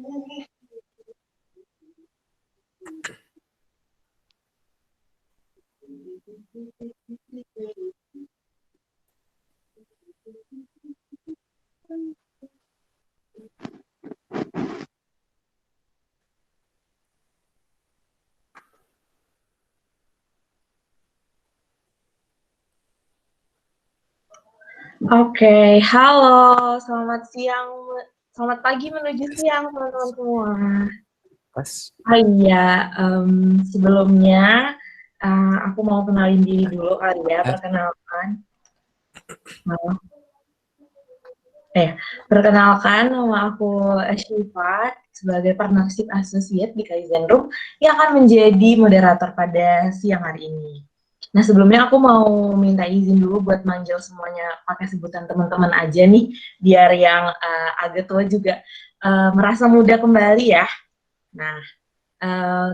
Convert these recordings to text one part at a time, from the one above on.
Oke, halo, selamat siang, selamat pagi menuju siang teman-teman semua. Pas. Oh iya, sebelumnya aku mau kenalin diri dulu kali ya, perkenalkan. Perkenalkan, nama aku Syifa sebagai Partnership Associate di Kaizen Room yang akan menjadi moderator pada siang hari ini. Nah, sebelumnya aku mau minta izin dulu buat manggil semuanya pakai sebutan teman-teman aja nih, biar yang agak tua juga merasa muda kembali ya. Nah,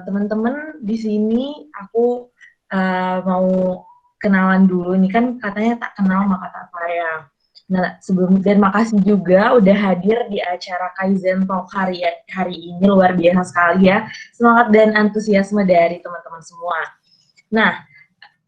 teman-teman di sini aku mau kenalan dulu. Ini kan katanya tak kenal maka tak sayang. Nah, dan makasih juga udah hadir di acara Kaizen Talk hari ini, luar biasa sekali ya. Semangat dan antusiasme dari teman-teman semua. Nah,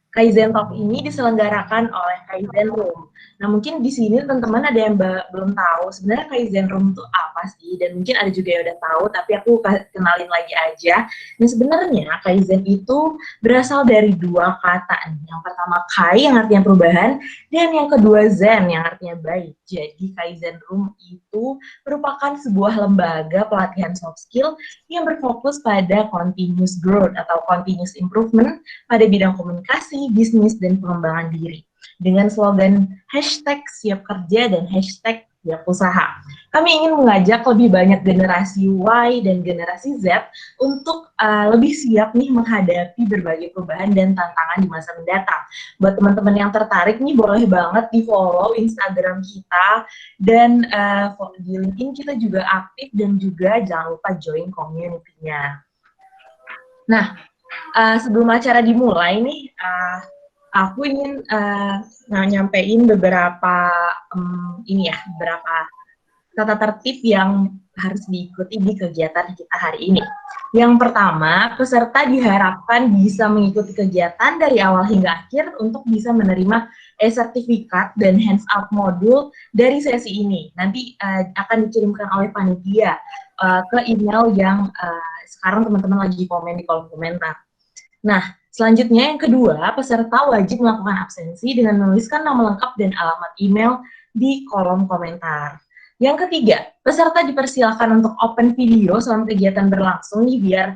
Kaizen Talk ini diselenggarakan oleh Kaizen Room. Nah, mungkin di sini teman-teman ada yang belum tahu sebenarnya Kaizen Room itu apa sih, dan mungkin ada juga yang udah tahu, tapi aku kenalin lagi aja. Nah, sebenarnya Kaizen itu berasal dari dua kata. Yang pertama Kai yang artinya perubahan, dan yang kedua Zen yang artinya baik. Jadi Kaizen Room itu merupakan sebuah lembaga pelatihan soft skill yang berfokus pada continuous growth atau continuous improvement pada bidang komunikasi, bisnis, dan pengembangan diri. Dengan slogan #siap kerja dan #siap usaha. Kami ingin mengajak lebih banyak generasi Y dan generasi Z untuk lebih siap nih menghadapi berbagai perubahan dan tantangan di masa mendatang. Buat teman-teman yang tertarik nih, boleh banget di-follow Instagram kita, dan di LinkedIn kita juga aktif, dan juga jangan lupa join community-nya. Nah, sebelum acara dimulai nih, aku ingin nyampein beberapa beberapa tata tertib yang harus diikuti di kegiatan kita hari ini. Yang pertama, peserta diharapkan bisa mengikuti kegiatan dari awal hingga akhir untuk bisa menerima sertifikat dan hands-up modul dari sesi ini. Nanti akan dikirimkan oleh panitia ke email yang sekarang teman-teman lagi komen di kolom komentar. Nah, selanjutnya yang kedua, peserta wajib melakukan absensi dengan menuliskan nama lengkap dan alamat email di kolom komentar. Yang ketiga, peserta dipersilakan untuk open video selama kegiatan berlangsung nih, biar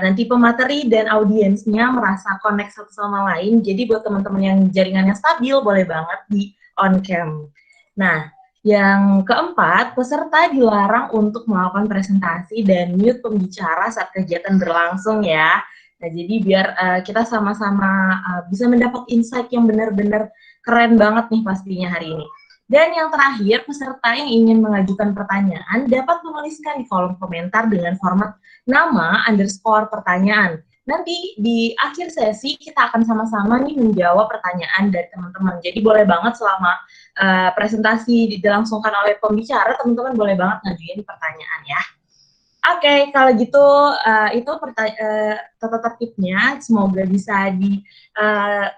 nanti pemateri dan audiensnya merasa connect satu sama lain. Jadi buat teman-teman yang jaringannya stabil, boleh banget di on cam. Nah, yang keempat, peserta dilarang untuk melakukan presentasi dan mute pembicara saat kegiatan berlangsung ya. Nah, jadi biar kita sama-sama bisa mendapat insight yang benar-benar keren banget nih pastinya hari ini. Dan yang terakhir, peserta yang ingin mengajukan pertanyaan dapat menuliskan di kolom komentar dengan format nama _ pertanyaan. Nanti di akhir sesi kita akan sama-sama nih menjawab pertanyaan dari teman-teman. Jadi boleh banget selama presentasi dilangsungkan oleh pembicara, teman-teman boleh banget ngajuin pertanyaan ya. Oke, kalau gitu itu tata tertibnya, semoga bisa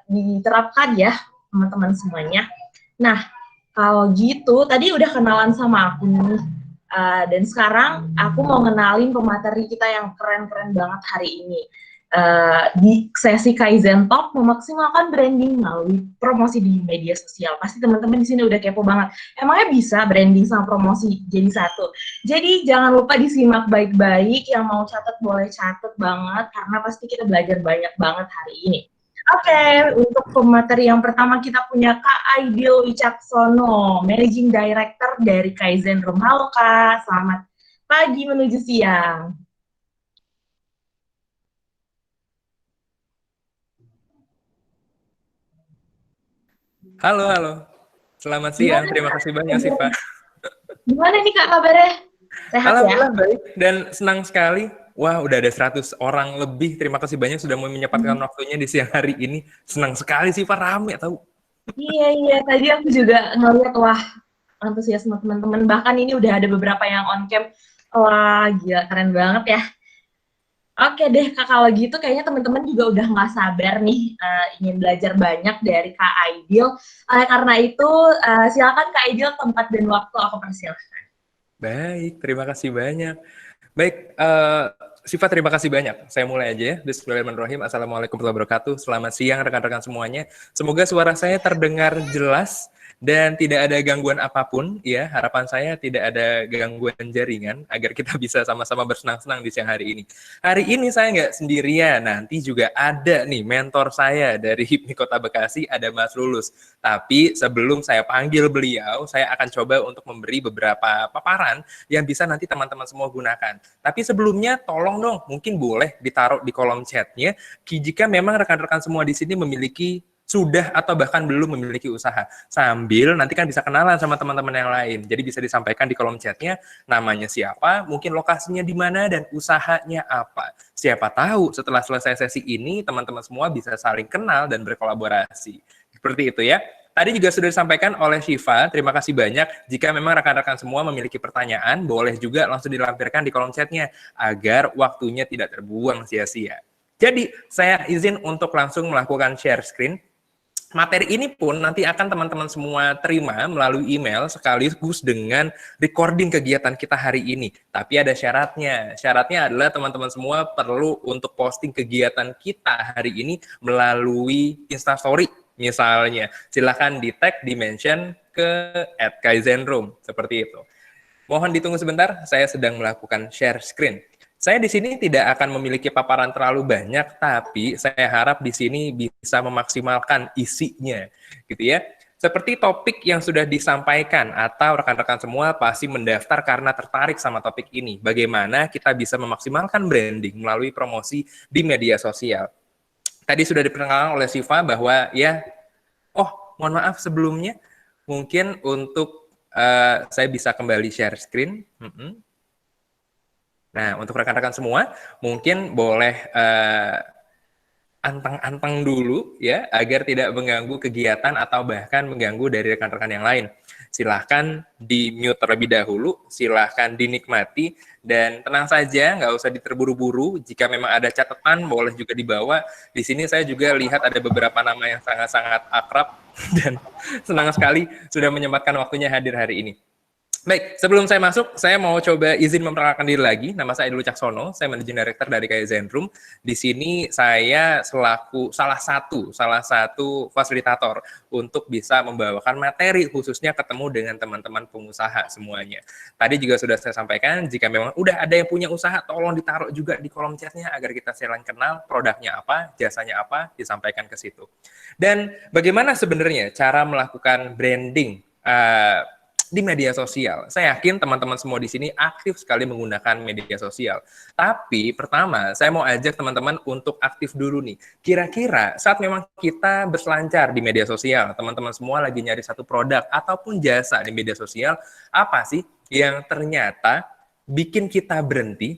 diterapkan ya teman-teman semuanya. Nah, kalau gitu tadi udah kenalan sama aku nih, dan sekarang aku mau ngenalin pemateri kita yang keren-keren banget hari ini. Di sesi Kaizen Talk memaksimalkan branding melalui promosi di media sosial. Pasti teman-teman di sini udah kepo banget. Emangnya bisa branding sama promosi jadi satu? Jadi jangan lupa disimak baik-baik, yang mau catat boleh catat banget, karena pasti kita belajar banyak banget hari ini. Oke, untuk pemateri yang pertama kita punya Kak Aidil Wicaksono, Managing Director dari Kaizen Room. Halo Kak, selamat pagi menuju siang. Halo. Selamat siang, terima kasih banyak sih Pak. Gimana nih Kak kabarnya? Sehat Alhamdulillah ya? baik dan senang sekali. Wah, udah ada 100 orang lebih. Terima kasih banyak sudah mau menyempatkan waktunya di siang hari ini. Senang sekali sih Pak, rame tahu. Iya, tadi aku juga ngeliat, wah, antusiasme teman-teman. Bahkan ini udah ada beberapa yang on cam. Wah, gila, keren banget ya. Oke deh, Kak, kalau gitu kayaknya teman-teman juga udah nggak sabar nih ingin belajar banyak dari Kak Aidil. Karena itu, silakan Kak Aidil tempat dan waktu aku persilahkan. Baik, terima kasih banyak. Baik, Siva terima kasih banyak. Saya mulai aja ya. Bismillahirrahmanirrahim. Assalamualaikum warahmatullahi wabarakatuh. Selamat siang rekan-rekan semuanya. Semoga suara saya terdengar jelas dan tidak ada gangguan apapun. Ya, harapan saya tidak ada gangguan jaringan agar kita bisa sama-sama bersenang-senang di siang hari ini. Hari ini saya nggak sendirian. Nanti juga ada nih mentor saya dari HIPMI Kota Bekasi, ada Mas Lulus. Tapi sebelum saya panggil beliau, saya akan coba untuk memberi beberapa paparan yang bisa nanti teman-teman semua gunakan. Tapi sebelumnya tolong dong, mungkin boleh ditaruh di kolom chatnya jika memang rekan-rekan semua di sini memiliki sudah atau bahkan belum memiliki usaha. Sambil nanti kan bisa kenalan sama teman-teman yang lain. Jadi bisa disampaikan di kolom chatnya namanya siapa, mungkin lokasinya di mana, dan usahanya apa. Siapa tahu setelah selesai sesi ini teman-teman semua bisa saling kenal dan berkolaborasi. Seperti itu ya. Tadi juga sudah disampaikan oleh Shiva, terima kasih banyak. Jika memang rekan-rekan semua memiliki pertanyaan, boleh juga langsung dilampirkan di kolom chatnya, agar waktunya tidak terbuang sia-sia. Jadi, saya izin untuk langsung melakukan share screen. Materi ini pun nanti akan teman-teman semua terima melalui email sekaligus dengan recording kegiatan kita hari ini. Tapi ada syaratnya. Syaratnya adalah teman-teman semua perlu untuk posting kegiatan kita hari ini melalui Instastory. Misalnya, silahkan di-tag, di-mention ke @kaizenroom, seperti itu. Mohon ditunggu sebentar, saya sedang melakukan share screen. Saya di sini tidak akan memiliki paparan terlalu banyak, tapi saya harap di sini bisa memaksimalkan isinya, gitu ya. Seperti topik yang sudah disampaikan, atau rekan-rekan semua pasti mendaftar karena tertarik sama topik ini. Bagaimana kita bisa memaksimalkan branding melalui promosi di media sosial. Tadi sudah diperkenalkan oleh Siva bahwa ya, mohon maaf sebelumnya, mungkin untuk saya bisa kembali share screen. Nah, untuk rekan-rekan semua, mungkin boleh antang-antang dulu ya, agar tidak mengganggu kegiatan atau bahkan mengganggu dari rekan-rekan yang lain. Silahkan di-mute terlebih dahulu, silahkan dinikmati, dan tenang saja, nggak usah diterburu-buru. Jika memang ada catatan, boleh juga dibawa. Di sini saya juga lihat ada beberapa nama yang sangat-sangat akrab, dan senang sekali sudah menyempatkan waktunya hadir hari ini. Baik, sebelum saya masuk, saya mau coba izin memperkenalkan diri lagi. Nama saya Edul Caksono, saya Managing Director dari Kaizen Room. Di sini saya selaku salah satu fasilitator untuk bisa membawakan materi khususnya ketemu dengan teman-teman pengusaha semuanya. Tadi juga sudah saya sampaikan, jika memang udah ada yang punya usaha, tolong ditaruh juga di kolom chatnya agar kita saling kenal produknya apa, jasanya apa, disampaikan ke situ. Dan bagaimana sebenarnya cara melakukan branding di media sosial? Saya yakin teman-teman semua di sini aktif sekali menggunakan media sosial. Tapi pertama, saya mau ajak teman-teman untuk aktif dulu nih. Kira-kira saat memang kita berselancar di media sosial, teman-teman semua lagi nyari satu produk ataupun jasa di media sosial, apa sih yang ternyata bikin kita berhenti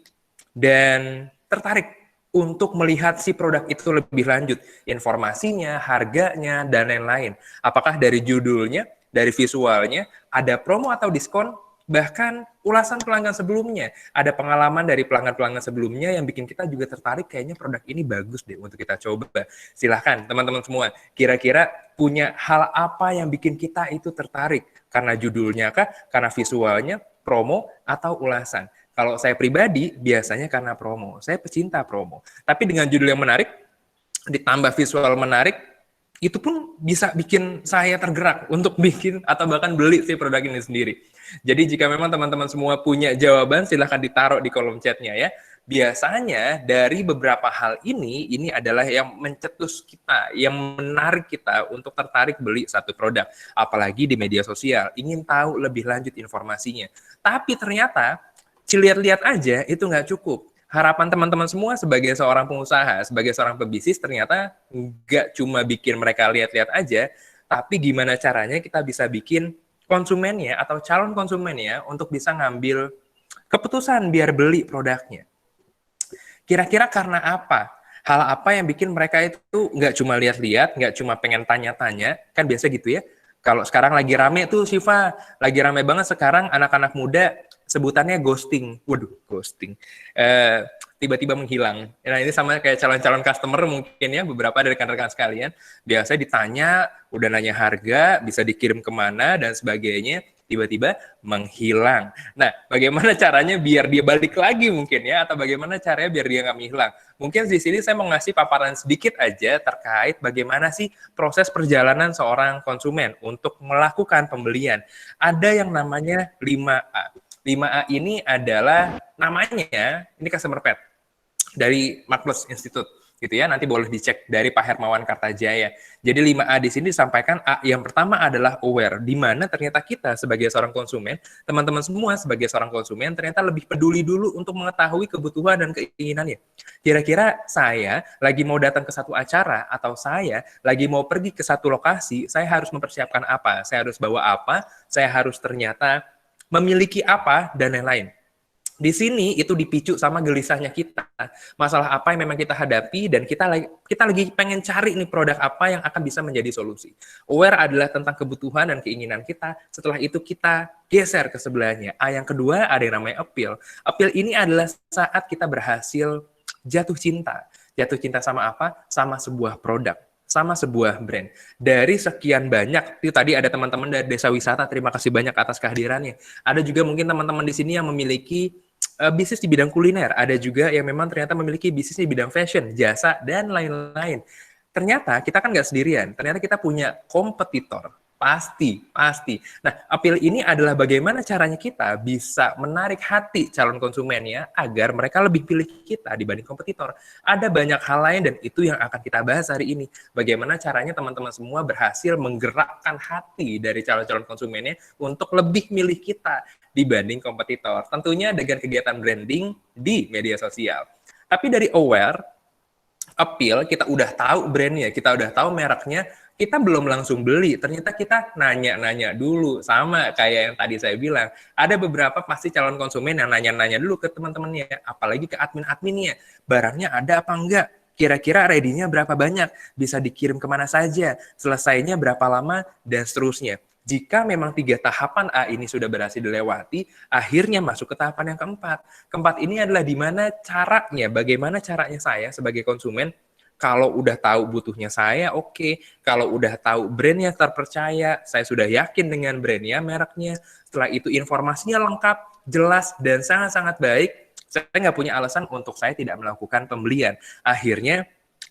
dan tertarik untuk melihat si produk itu lebih lanjut, informasinya, harganya, dan lain-lain. Apakah dari judulnya, dari visualnya, ada promo atau diskon, bahkan ulasan pelanggan sebelumnya, ada pengalaman dari pelanggan-pelanggan sebelumnya yang bikin kita juga tertarik, kayaknya produk ini bagus deh untuk kita coba. Silahkan teman-teman semua, kira-kira punya hal apa yang bikin kita itu tertarik? Karena judulnya kah? Karena visualnya, promo, atau ulasan? Kalau saya pribadi, biasanya karena promo. Saya pecinta promo. Tapi dengan judul yang menarik, ditambah visual menarik, itu pun bisa bikin saya tergerak untuk bikin atau bahkan beli si produk ini sendiri. Jadi jika memang teman-teman semua punya jawaban, silahkan ditaruh di kolom chatnya ya. Biasanya dari beberapa hal ini adalah yang mencetus kita, yang menarik kita untuk tertarik beli satu produk. Apalagi di media sosial, ingin tahu lebih lanjut informasinya. Tapi ternyata, lihat-lihat aja itu nggak cukup. Harapan teman-teman semua sebagai seorang pengusaha, sebagai seorang pebisnis, ternyata nggak cuma bikin mereka lihat-lihat aja, tapi gimana caranya kita bisa bikin konsumennya atau calon konsumennya untuk bisa ngambil keputusan biar beli produknya. Kira-kira karena apa? Hal apa yang bikin mereka itu nggak cuma lihat-lihat, nggak cuma pengen tanya-tanya, kan biasa gitu ya. Kalau sekarang lagi rame tuh Siva, lagi rame banget sekarang anak-anak muda sebutannya ghosting. Waduh, ghosting. Tiba-tiba menghilang. Nah, ini sama kayak calon-calon customer mungkin ya, beberapa dari rekan-rekan sekalian. Biasanya ditanya, udah nanya harga, bisa dikirim kemana, dan sebagainya, tiba-tiba menghilang. Nah, bagaimana caranya biar dia balik lagi mungkin ya, atau bagaimana caranya biar dia nggak menghilang? Mungkin di sini saya mau ngasih paparan sedikit aja terkait bagaimana sih proses perjalanan seorang konsumen untuk melakukan pembelian. Ada yang namanya 5A. 5A ini adalah namanya, ini customer pet dari Marcus Institute gitu ya. Nanti boleh dicek dari Pak Hermawan Kartajaya. Jadi 5A di sini disampaikan. A yang pertama adalah aware, di mana ternyata kita sebagai seorang konsumen, teman-teman semua sebagai seorang konsumen ternyata lebih peduli dulu untuk mengetahui kebutuhan dan keinginannya. Kira-kira saya lagi mau datang ke satu acara atau saya lagi mau pergi ke satu lokasi, saya harus mempersiapkan apa? Saya harus bawa apa? Saya harus ternyata memiliki apa, dan lain-lain. Di sini itu dipicu sama gelisahnya kita. Masalah apa yang memang kita hadapi, dan kita lagi pengen cari nih produk apa yang akan bisa menjadi solusi. Aware adalah tentang kebutuhan dan keinginan kita. Setelah itu kita geser ke sebelahnya. Yang kedua ada yang namanya appeal. Appeal ini adalah saat kita berhasil jatuh cinta. Jatuh cinta sama apa? Sama sebuah produk, sama sebuah brand. Dari sekian banyak, itu tadi ada teman-teman dari Desa Wisata, terima kasih banyak atas kehadirannya. Ada juga mungkin teman-teman di sini yang memiliki bisnis di bidang kuliner. Ada juga yang memang ternyata memiliki bisnis di bidang fashion, jasa, dan lain-lain. Ternyata kita kan nggak sendirian. Ternyata kita punya kompetitor. Pasti. Nah, appeal ini adalah bagaimana caranya kita bisa menarik hati calon konsumen ya, agar mereka lebih pilih kita dibanding kompetitor. Ada banyak hal lain, dan itu yang akan kita bahas hari ini. Bagaimana caranya teman-teman semua berhasil menggerakkan hati dari calon-calon konsumennya untuk lebih milih kita dibanding kompetitor. Tentunya dengan kegiatan branding di media sosial. Tapi dari aware, appeal, kita udah tahu brandnya, kita udah tahu mereknya, kita belum langsung beli. Ternyata kita nanya-nanya dulu, sama kayak yang tadi saya bilang. Ada beberapa pasti calon konsumen yang nanya-nanya dulu ke teman-temannya, apalagi ke admin-adminnya. Barangnya ada apa enggak? Kira-kira ready-nya berapa banyak? Bisa dikirim kemana saja? Selesainya berapa lama? Dan seterusnya. Jika memang 3 tahapan A ini sudah berhasil dilewati, akhirnya masuk ke tahapan yang keempat. Keempat ini adalah bagaimana caranya saya sebagai konsumen, kalau udah tahu butuhnya saya, oke. Kalau udah tahu brandnya terpercaya, saya sudah yakin dengan brandnya, mereknya. Setelah itu informasinya lengkap, jelas, dan sangat-sangat baik. Saya nggak punya alasan untuk saya tidak melakukan pembelian. Akhirnya,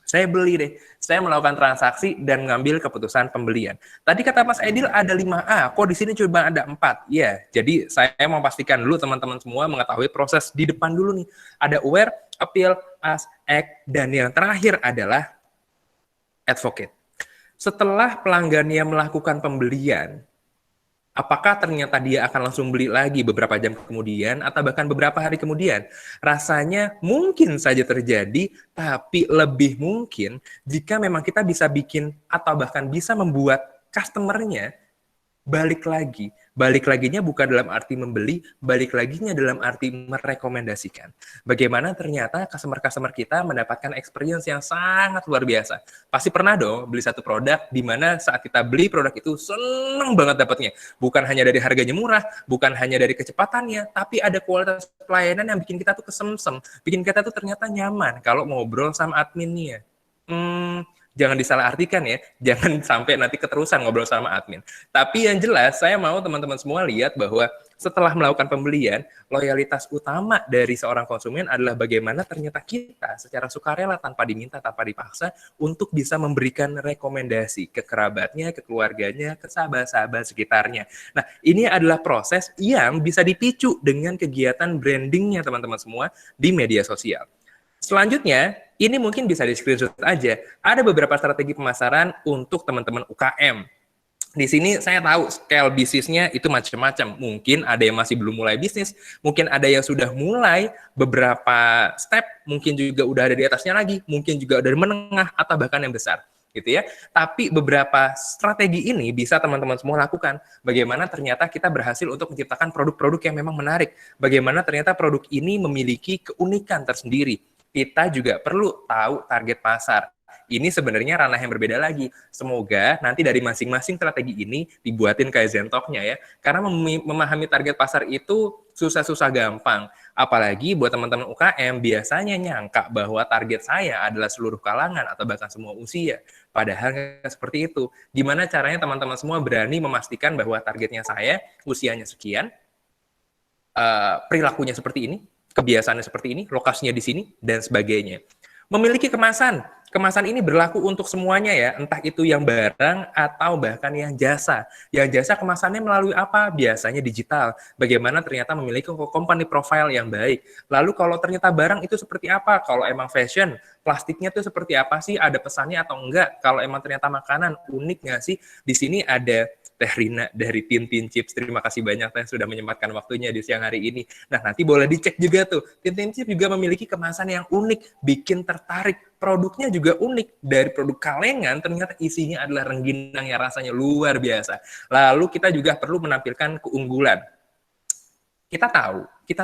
saya beli deh. Saya melakukan transaksi dan mengambil keputusan pembelian. Tadi kata Mas Edil ada 5A, kok di sini cuma ada 4? Ya, jadi saya mau pastikan dulu teman-teman semua mengetahui proses di depan dulu nih. Ada aware, appeal, ask, act, dan yang terakhir adalah advocate. Setelah pelanggannya melakukan pembelian, apakah ternyata dia akan langsung beli lagi beberapa jam kemudian atau bahkan beberapa hari kemudian? Rasanya mungkin saja terjadi, tapi lebih mungkin jika memang kita bisa bikin atau bahkan bisa membuat customer-nya balik lagi. Balik laginya bukan dalam arti membeli, balik laginya dalam arti merekomendasikan. Bagaimana ternyata customer-customer kita mendapatkan experience yang sangat luar biasa. Pasti pernah dong beli satu produk, di mana saat kita beli produk itu seneng banget dapatnya. Bukan hanya dari harganya murah, bukan hanya dari kecepatannya, tapi ada kualitas pelayanan yang bikin kita tuh kesemsem, bikin kita tuh ternyata nyaman kalau ngobrol sama adminnya. Jangan disalahartikan ya, jangan sampai nanti keterusan ngobrol sama admin. Tapi yang jelas, saya mau teman-teman semua lihat bahwa setelah melakukan pembelian, loyalitas utama dari seorang konsumen adalah bagaimana ternyata kita secara sukarela, tanpa diminta, tanpa dipaksa, untuk bisa memberikan rekomendasi ke kerabatnya, ke keluarganya, ke sahabat-sahabat sekitarnya. Nah, ini adalah proses yang bisa dipicu dengan kegiatan brandingnya teman-teman semua di media sosial. Selanjutnya, ini mungkin bisa di-screenshot aja. Ada beberapa strategi pemasaran untuk teman-teman UKM. Di sini saya tahu scale bisnisnya itu macam-macam. Mungkin ada yang masih belum mulai bisnis, mungkin ada yang sudah mulai beberapa step, mungkin juga udah ada di atasnya lagi, mungkin juga dari menengah atau bahkan yang besar, gitu ya. Tapi beberapa strategi ini bisa teman-teman semua lakukan. Bagaimana ternyata kita berhasil untuk menciptakan produk-produk yang memang menarik. Bagaimana ternyata produk ini memiliki keunikan tersendiri. Kita juga perlu tahu target pasar. ini sebenarnya ranah yang berbeda lagi. Semoga nanti dari masing-masing strategi ini dibuatin Kaizen Talk-nya ya. Karena memahami target pasar itu susah-susah gampang. Apalagi buat teman-teman UKM biasanya nyangka bahwa target saya adalah seluruh kalangan atau bahkan semua usia. Padahal nggak seperti itu. Gimana caranya teman-teman semua berani memastikan bahwa targetnya saya, usianya sekian, perilakunya seperti ini, kebiasaannya seperti ini, lokasinya di sini, dan sebagainya. Memiliki kemasan. Kemasan ini berlaku untuk semuanya ya, entah itu yang barang atau bahkan yang jasa. Yang jasa kemasannya melalui apa? Biasanya digital. Bagaimana ternyata memiliki company profile yang baik. Lalu kalau ternyata barang itu seperti apa? Kalau emang fashion, plastiknya itu seperti apa sih? Ada pesannya atau enggak? Kalau emang ternyata makanan, unik nggak sih? Di sini ada Teh Rina dari Tintin Chips. Terima kasih banyak Teh sudah menyempatkan waktunya di siang hari ini. Nah, nanti boleh dicek juga tuh. Tintin Chips juga memiliki kemasan yang unik, bikin tertarik. Produknya juga unik. Dari produk kalengan, ternyata isinya adalah rengginang yang rasanya luar biasa. Lalu kita juga perlu menampilkan keunggulan. Kita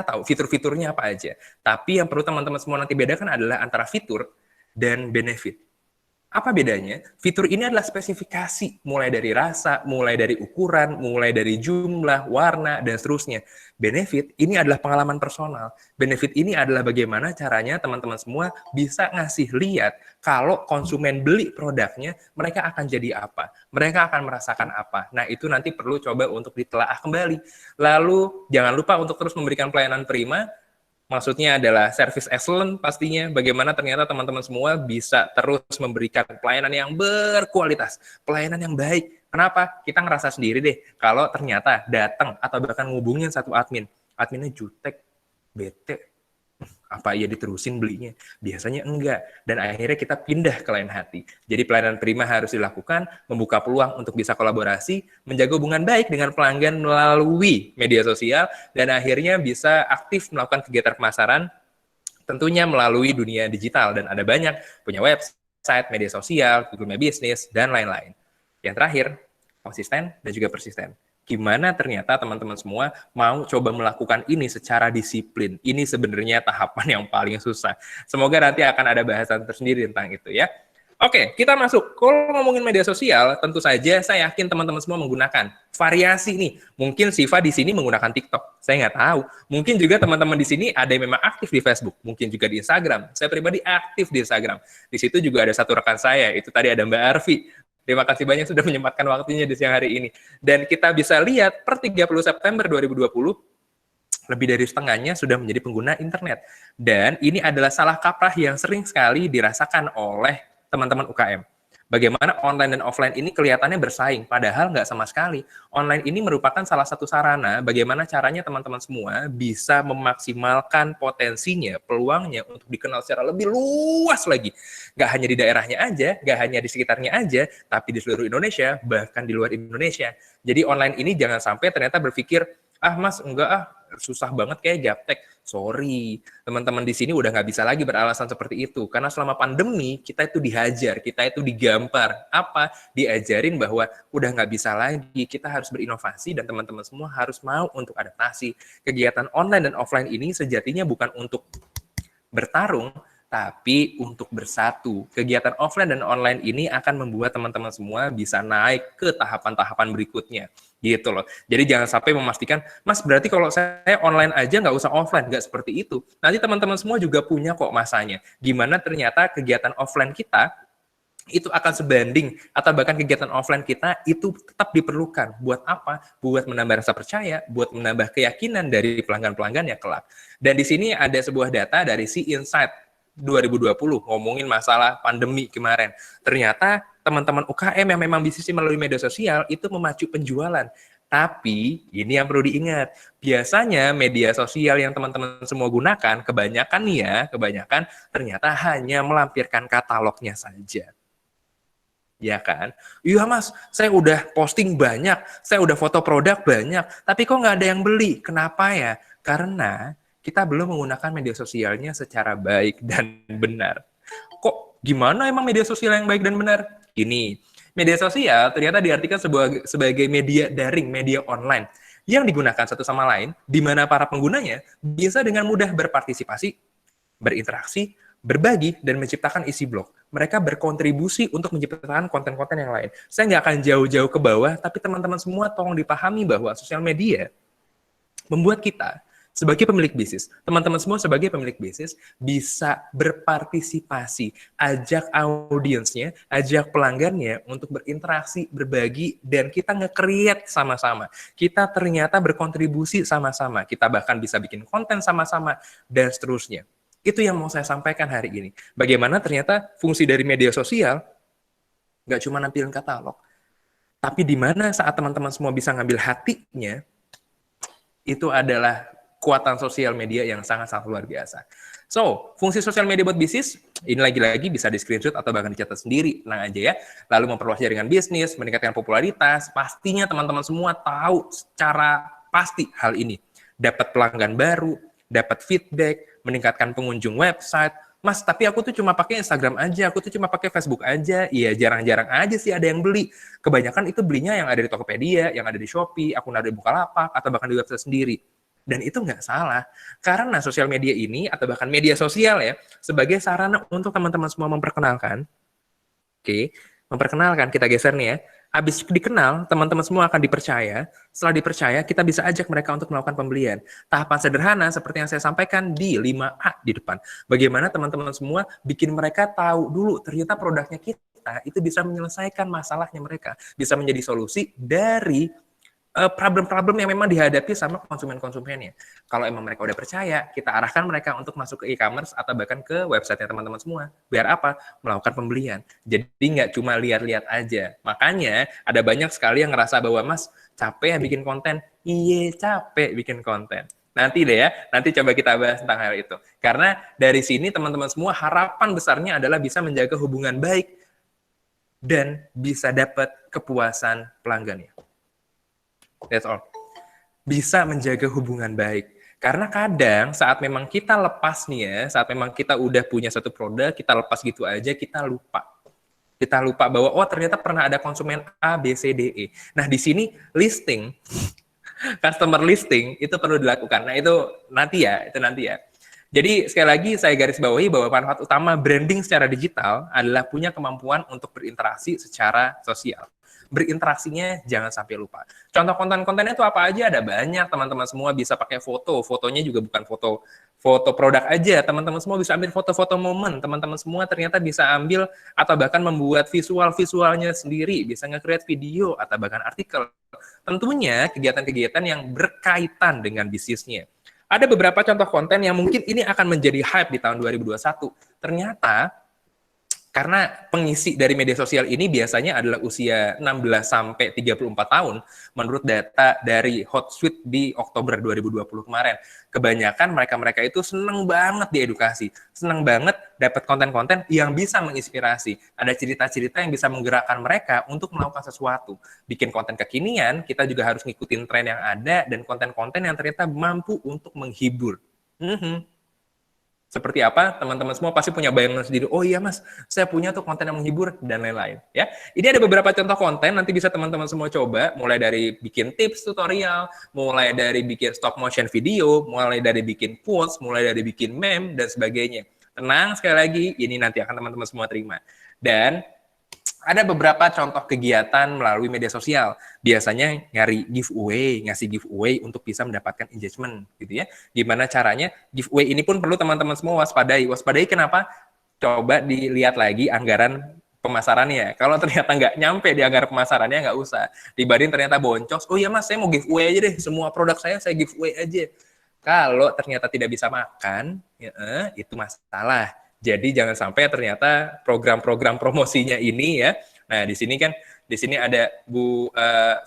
tahu fitur-fiturnya apa aja. Tapi yang perlu teman-teman semua nanti bedakan adalah antara fitur dan benefit. Apa bedanya? Fitur ini adalah spesifikasi, mulai dari rasa, mulai dari ukuran, mulai dari jumlah, warna, dan seterusnya. Benefit ini adalah pengalaman personal. Benefit ini adalah bagaimana caranya teman-teman semua bisa ngasih lihat kalau konsumen beli produknya, mereka akan jadi apa, mereka akan merasakan apa. Nah, itu nanti perlu coba untuk ditelaah kembali. Lalu, jangan lupa untuk terus memberikan pelayanan prima. Maksudnya adalah service excellent pastinya, bagaimana ternyata teman-teman semua bisa terus memberikan pelayanan yang berkualitas, pelayanan yang baik. Kenapa? Kita ngerasa sendiri deh, kalau ternyata datang atau bahkan ngubungin satu adminnya jutek, bete, apa iya diterusin belinya? Biasanya enggak. Dan akhirnya kita pindah ke lain hati. Jadi pelayanan prima harus dilakukan, membuka peluang untuk bisa kolaborasi, menjaga hubungan baik dengan pelanggan melalui media sosial, dan akhirnya bisa aktif melakukan kegiatan pemasaran, tentunya melalui dunia digital. Dan ada banyak, punya website, media sosial, Google My Business, dan lain-lain. Yang terakhir, konsisten dan juga persisten. Gimana ternyata teman-teman semua mau coba melakukan ini secara disiplin. Ini sebenarnya tahapan yang paling susah. Semoga nanti akan ada bahasan tersendiri tentang itu ya. Oke, kita masuk. Kalau ngomongin media sosial, tentu saja saya yakin teman-teman semua menggunakan variasi nih. Mungkin Siva di sini menggunakan TikTok. Saya nggak tahu. Mungkin juga teman-teman di sini ada yang memang aktif di Facebook. Mungkin juga di Instagram. Saya pribadi aktif di Instagram. Di situ juga ada satu rekan saya. Itu tadi ada Mbak Arfi. Terima kasih banyak sudah menyempatkan waktunya di siang hari ini. Dan kita bisa lihat per 30 September 2020, lebih dari setengahnya sudah menjadi pengguna internet. Dan ini adalah salah kaprah yang sering sekali dirasakan oleh teman-teman UKM. Bagaimana online dan offline ini kelihatannya bersaing, padahal nggak sama sekali. Online ini merupakan salah satu sarana bagaimana caranya teman-teman semua bisa memaksimalkan potensinya, peluangnya untuk dikenal secara lebih luas lagi. Nggak hanya di daerahnya aja, nggak hanya di sekitarnya aja, tapi di seluruh Indonesia, bahkan di luar Indonesia. Jadi online ini jangan sampai ternyata berpikir, ah mas, enggak ah, susah banget kayak gaptek. Sorry, teman-teman di sini udah nggak bisa lagi beralasan seperti itu. Karena selama pandemi, kita itu dihajar, kita itu digampar. Apa? Diajarin bahwa udah nggak bisa lagi, kita harus berinovasi dan teman-teman semua harus mau untuk adaptasi. Kegiatan online dan offline ini sejatinya bukan untuk bertarung, tapi untuk bersatu. Kegiatan offline dan online ini akan membuat teman-teman semua bisa naik ke tahapan-tahapan berikutnya. Gitu loh. Jadi jangan sampai memastikan, mas berarti kalau saya online aja nggak usah offline. Nggak seperti itu. Nanti teman-teman semua juga punya kok masanya. Gimana ternyata kegiatan offline kita itu akan sebanding atau bahkan kegiatan offline kita itu tetap diperlukan. Buat apa? Buat menambah rasa percaya, buat menambah keyakinan dari pelanggan-pelanggan yang kelak. Dan di sini ada sebuah data dari Si Insight 2020 ngomongin masalah pandemi kemarin. Ternyata teman-teman UKM yang memang bisnisnya melalui media sosial itu memacu penjualan. Tapi ini yang perlu diingat, biasanya media sosial yang teman-teman semua gunakan, kebanyakan ternyata hanya melampirkan katalognya saja. Ya kan? Iya mas, saya udah posting banyak, saya udah foto produk banyak, tapi kok nggak ada yang beli? Kenapa ya? Karena kita belum menggunakan media sosialnya secara baik dan benar. Kok gimana emang media sosial yang baik dan benar? Ini, media sosial ternyata diartikan sebagai media daring, media online, yang digunakan satu sama lain, di mana para penggunanya bisa dengan mudah berpartisipasi, berinteraksi, berbagi, dan menciptakan isi blog. mereka berkontribusi untuk menciptakan konten-konten yang lain. Saya nggak akan jauh-jauh ke bawah, tapi teman-teman semua tolong dipahami bahwa sosial media membuat kita sebagai pemilik bisnis, teman-teman semua sebagai pemilik bisnis bisa berpartisipasi, ajak audiensnya, ajak pelanggannya untuk berinteraksi, berbagi, dan kita nge-create sama-sama. Kita ternyata berkontribusi sama-sama, kita bahkan bisa bikin konten sama-sama, dan seterusnya. Itu yang mau saya sampaikan hari ini. Bagaimana ternyata fungsi dari media sosial nggak cuma nampilin katalog, tapi di mana saat teman-teman semua bisa ngambil hatinya, itu adalah kekuatan sosial media yang sangat-sangat luar biasa. So, fungsi sosial media buat bisnis, ini lagi-lagi bisa di-screenshot atau bahkan dicatat sendiri, tenang aja ya. Lalu memperluas jaringan bisnis, meningkatkan popularitas, pastinya teman-teman semua tahu secara pasti hal ini. Dapat pelanggan baru, dapat feedback, meningkatkan pengunjung website. Mas, tapi aku tuh cuma pakai Instagram aja, aku tuh cuma pakai Facebook aja. Iya, jarang-jarang aja sih ada yang beli. Kebanyakan itu belinya yang ada di Tokopedia, yang ada di Shopee, akun ada di Bukalapak, atau bahkan di website sendiri. Dan itu nggak salah, karena sosial media ini, atau bahkan media sosial ya, sebagai sarana untuk teman-teman semua memperkenalkan, memperkenalkan, kita geser nih ya, habis dikenal, teman-teman semua akan dipercaya, setelah dipercaya, kita bisa ajak mereka untuk melakukan pembelian. Tahapan sederhana, seperti yang saya sampaikan di 5A di depan. Bagaimana teman-teman semua bikin mereka tahu dulu, ternyata produknya kita, itu bisa menyelesaikan masalahnya mereka, bisa menjadi solusi dari problem-problem yang memang dihadapi sama konsumen-konsumennya. Kalau emang mereka udah percaya, kita arahkan mereka untuk masuk ke e-commerce atau bahkan ke website-nya teman-teman semua. Biar apa? Melakukan pembelian. Jadi nggak cuma lihat-lihat aja. Makanya ada banyak sekali yang ngerasa bahwa, Mas, capek ya bikin konten. Iya, capek bikin konten. Nanti deh ya, nanti coba kita bahas tentang hal itu. Karena dari sini teman-teman semua harapan besarnya adalah bisa menjaga hubungan baik dan bisa dapat kepuasan pelanggannya. That's all. Bisa menjaga hubungan baik. Karena kadang saat memang kita lepas nih ya, saat memang kita udah punya satu produk, kita lepas gitu aja, kita lupa. Kita lupa bahwa, oh ternyata pernah ada konsumen A, B, C, D, E. Nah di sini listing, customer listing itu perlu dilakukan. Nah itu nanti ya. Jadi sekali lagi saya garis bawahi bahwa manfaat utama branding secara digital adalah punya kemampuan untuk berinteraksi secara sosial. Berinteraksinya jangan sampai lupa. Contoh konten-kontennya itu apa aja, ada banyak. Teman-teman semua bisa pakai foto, fotonya juga bukan foto produk aja. Teman-teman semua bisa ambil foto-foto momen. Teman-teman semua ternyata bisa ambil atau bahkan membuat visualnya sendiri, bisa nge-create video atau bahkan artikel. Tentunya kegiatan-kegiatan yang berkaitan dengan bisnisnya. Ada beberapa contoh konten yang mungkin ini akan menjadi hype di tahun 2021. Ternyata karena pengisi dari media sosial ini biasanya adalah usia 16 sampai 34 tahun menurut data dari Hotsuite di Oktober 2020 kemarin. Kebanyakan mereka itu senang banget diedukasi, senang banget dapat konten-konten yang bisa menginspirasi. Ada cerita-cerita yang bisa menggerakkan mereka untuk melakukan sesuatu. Bikin konten kekinian, kita juga harus ngikutin tren yang ada dan konten-konten yang ternyata mampu untuk menghibur. Seperti apa, teman-teman semua pasti punya bayangan sendiri. Oh iya mas, saya punya tuh konten yang menghibur dan lain-lain. Ya, ini ada beberapa contoh konten, nanti bisa teman-teman semua coba. Mulai dari bikin tips tutorial, mulai dari bikin stop motion video, mulai dari bikin quotes, mulai dari bikin meme dan sebagainya. Tenang, sekali lagi, ini nanti akan teman-teman semua terima. Dan ada beberapa contoh kegiatan melalui media sosial. Biasanya nyari giveaway, ngasih giveaway untuk bisa mendapatkan engagement, gitu ya. Gimana caranya? Giveaway ini pun perlu teman-teman semua waspadai. Waspadai kenapa? Coba dilihat lagi anggaran pemasarannya. Kalau ternyata nggak nyampe di anggaran pemasarannya, nggak usah. Dibanding ternyata boncos, oh iya mas, saya mau giveaway aja deh. Semua produk saya giveaway aja. Kalau ternyata tidak bisa makan, ya, itu masalah. Jadi jangan sampai ternyata program-program promosinya ini ya. Nah, di sini ada Bu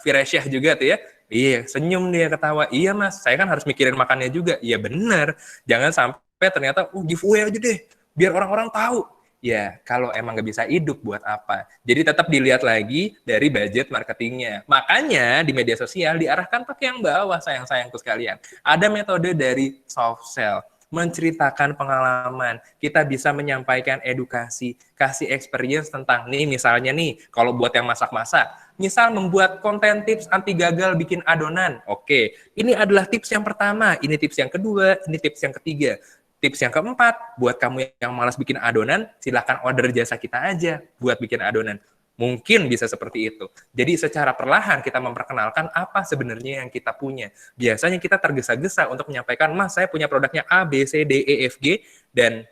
Firesyah juga tuh ya. Iya, senyum dia ketawa. Iya, Mas, saya kan harus mikirin makannya juga. Iya, benar. Jangan sampai ternyata giveaway aja deh biar orang-orang tahu. Ya, kalau emang nggak bisa hidup buat apa? Jadi tetap dilihat lagi dari budget marketingnya. Makanya di media sosial diarahkan pakai yang bawah, sayang-sayangku sekalian. Ada metode dari soft sell, menceritakan pengalaman, kita bisa menyampaikan edukasi, kasih experience tentang nih misalnya nih, kalau buat yang masak-masak, misal membuat konten tips anti gagal bikin adonan. Oke, ini adalah tips yang pertama, ini tips yang kedua, ini tips yang ketiga. Tips yang keempat, buat kamu yang malas bikin adonan, silahkan order jasa kita aja buat bikin adonan. Mungkin bisa seperti itu. Jadi secara perlahan kita memperkenalkan apa sebenarnya yang kita punya. Biasanya kita tergesa-gesa untuk menyampaikan, Mas, saya punya produknya A, B, C, D, E, F, G, dan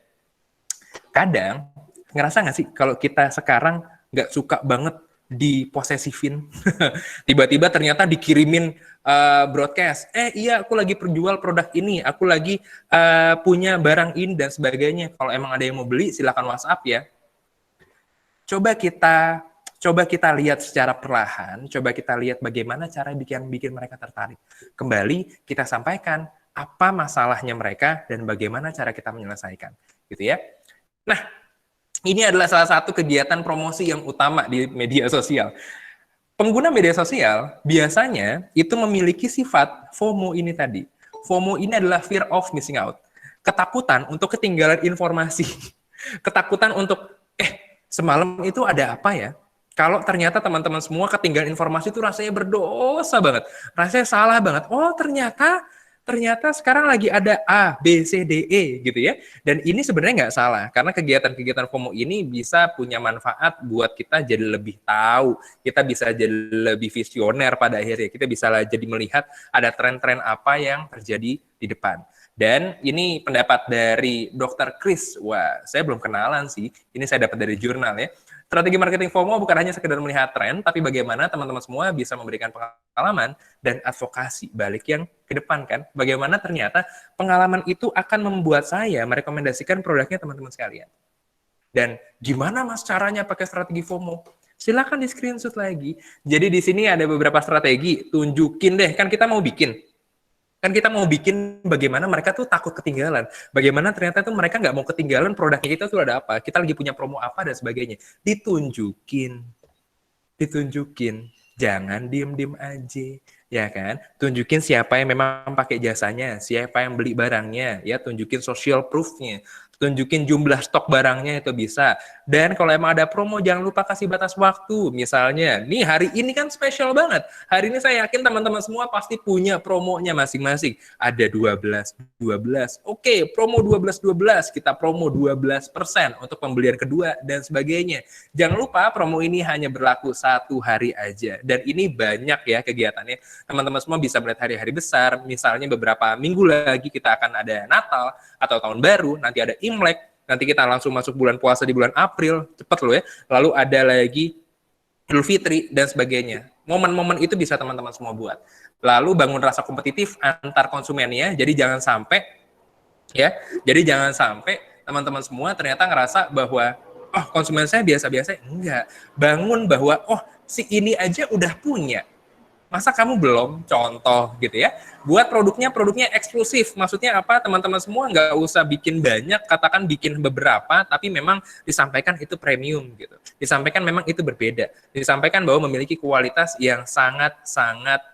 kadang, ngerasa nggak sih kalau kita sekarang nggak suka banget diposesifin, tiba-tiba ternyata dikirimin broadcast, iya aku lagi perjual produk ini, aku lagi punya barang ini dan sebagainya. Kalau emang ada yang mau beli, silakan WhatsApp ya. Coba kita lihat secara perlahan, coba kita lihat bagaimana cara bikin mereka tertarik. Kembali kita sampaikan apa masalahnya mereka dan bagaimana cara kita menyelesaikan, gitu ya. Nah, ini adalah salah satu kegiatan promosi yang utama di media sosial. Pengguna media sosial biasanya itu memiliki sifat FOMO ini tadi. FOMO ini adalah fear of missing out. Ketakutan untuk ketinggalan informasi. Ketakutan untuk, semalam itu ada apa ya? Kalau ternyata teman-teman semua ketinggalan informasi itu rasanya berdosa banget. Rasanya salah banget. Oh, ternyata sekarang lagi ada A, B, C, D, E gitu ya. Dan ini sebenarnya nggak salah, karena kegiatan-kegiatan FOMO ini bisa punya manfaat buat kita jadi lebih tahu, kita bisa jadi lebih visioner pada akhirnya, kita bisa jadi melihat ada tren-tren apa yang terjadi di depan. Dan ini pendapat dari Dr. Chris. Wah, saya belum kenalan sih, ini saya dapat dari jurnal ya. Strategi marketing FOMO bukan hanya sekedar melihat tren, tapi bagaimana teman-teman semua bisa memberikan pengalaman dan advokasi balik yang ke depan kan. Bagaimana ternyata pengalaman itu akan membuat saya merekomendasikan produknya teman-teman sekalian. Dan gimana Mas caranya pakai strategi FOMO? Silakan di screenshot lagi. Jadi di sini ada beberapa strategi, tunjukin deh, kan kita mau bikin bagaimana mereka tuh takut ketinggalan. Bagaimana ternyata tuh mereka nggak mau ketinggalan produknya kita tuh ada apa. Kita lagi punya promo apa dan sebagainya. Ditunjukin. Jangan diem-diem aja. Ya kan? Tunjukin siapa yang memang pakai jasanya. Siapa yang beli barangnya. Ya, tunjukin social proof-nya. Tunjukin jumlah stok barangnya itu bisa. Dan kalau emang ada promo, jangan lupa kasih batas waktu. Misalnya, nih hari ini kan spesial banget. Hari ini saya yakin teman-teman semua pasti punya promonya masing-masing. Ada 12. Oke, promo 12. Kita promo 12% untuk pembelian kedua dan sebagainya. Jangan lupa promo ini hanya berlaku 1 hari aja. Dan ini banyak ya kegiatannya. Teman-teman semua bisa melihat hari-hari besar. Misalnya beberapa minggu lagi kita akan ada Natal atau Tahun Baru, nanti ada Imlek, nanti kita langsung masuk bulan puasa di bulan April, cepet loh ya. Lalu ada lagi Idul Fitri dan sebagainya. Momen-momen itu bisa teman-teman semua buat. Lalu bangun rasa kompetitif antar konsumennya. Jadi jangan sampai teman-teman semua ternyata ngerasa bahwa konsumen saya biasa-biasa. Enggak. Bangun bahwa si ini aja udah punya. Masa kamu belum? Contoh gitu ya. Buat produknya eksklusif. Maksudnya apa? Teman-teman semua nggak usah bikin banyak, katakan bikin beberapa, tapi memang disampaikan itu premium gitu. Disampaikan memang itu berbeda. Disampaikan bahwa memiliki kualitas yang sangat-sangat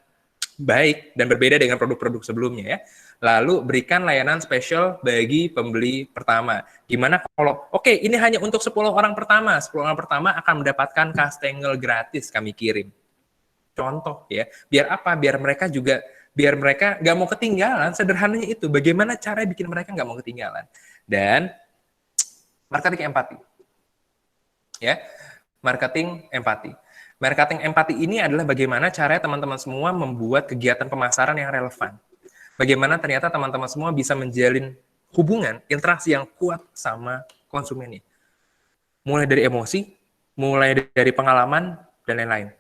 baik dan berbeda dengan produk-produk sebelumnya ya. Lalu berikan layanan spesial bagi pembeli pertama. Gimana kalau, ini hanya untuk 10 orang pertama. 10 orang pertama akan mendapatkan kastengel gratis kami kirim. Contoh ya, biar apa? Biar mereka nggak mau ketinggalan. Sederhananya itu, bagaimana cara bikin mereka nggak mau ketinggalan. Dan marketing empati, ya, marketing empati ini adalah bagaimana caranya teman-teman semua membuat kegiatan pemasaran yang relevan. Bagaimana ternyata teman-teman semua bisa menjalin hubungan, interaksi yang kuat sama konsumennya. Mulai dari emosi, mulai dari pengalaman dan lain-lain.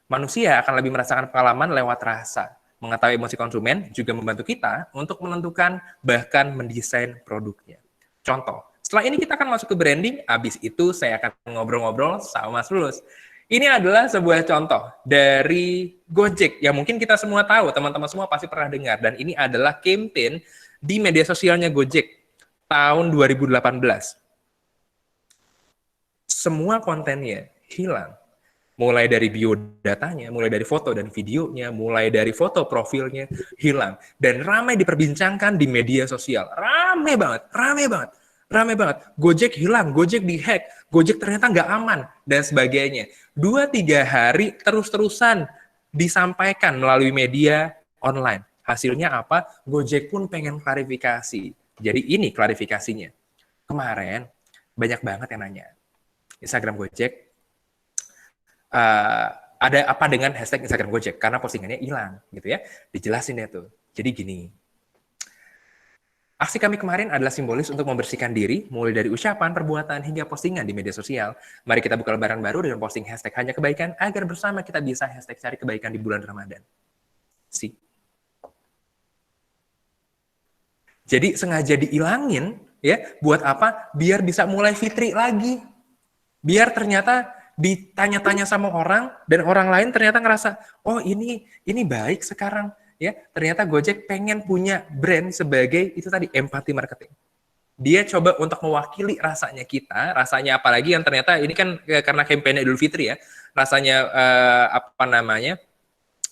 Manusia akan lebih merasakan pengalaman lewat rasa. Mengetahui emosi konsumen juga membantu kita untuk menentukan bahkan mendesain produknya. Contoh, setelah ini kita akan masuk ke branding, habis itu saya akan ngobrol-ngobrol sama Mas Lulus. Ini adalah sebuah contoh dari Gojek yang mungkin kita semua tahu, teman-teman semua pasti pernah dengar. Dan ini adalah campaign di media sosialnya Gojek tahun 2018. Semua kontennya hilang. Mulai dari biodatanya, mulai dari foto dan videonya, mulai dari foto profilnya hilang. Dan ramai diperbincangkan di media sosial. Ramai banget. Gojek hilang, Gojek dihack, Gojek ternyata nggak aman, dan sebagainya. 2-3 hari terus-terusan disampaikan melalui media online. Hasilnya apa? Gojek pun pengen klarifikasi. Jadi ini klarifikasinya. Kemarin banyak banget yang nanya, Instagram Gojek, ada apa dengan hashtag Instagram Gojek? Karena postingannya hilang, gitu ya. Dijelasin ya tuh. Jadi gini, aksi kami kemarin adalah simbolis untuk membersihkan diri, mulai dari ucapan, perbuatan, hingga postingan di media sosial. Mari kita buka lembaran baru dengan posting hashtag hanya kebaikan, agar bersama kita bisa hashtag cari kebaikan di bulan Ramadan. Jadi sengaja diilangin, ya, buat apa? Biar bisa mulai fitri lagi. Biar ternyata ditanya-tanya sama orang, dan orang lain ternyata ngerasa, oh ini baik sekarang. Ya, ternyata Gojek pengen punya brand sebagai itu tadi empati marketing. Dia coba untuk mewakili rasanya kita, rasanya apalagi yang ternyata ini kan karena kampanye Idul Fitri ya, rasanya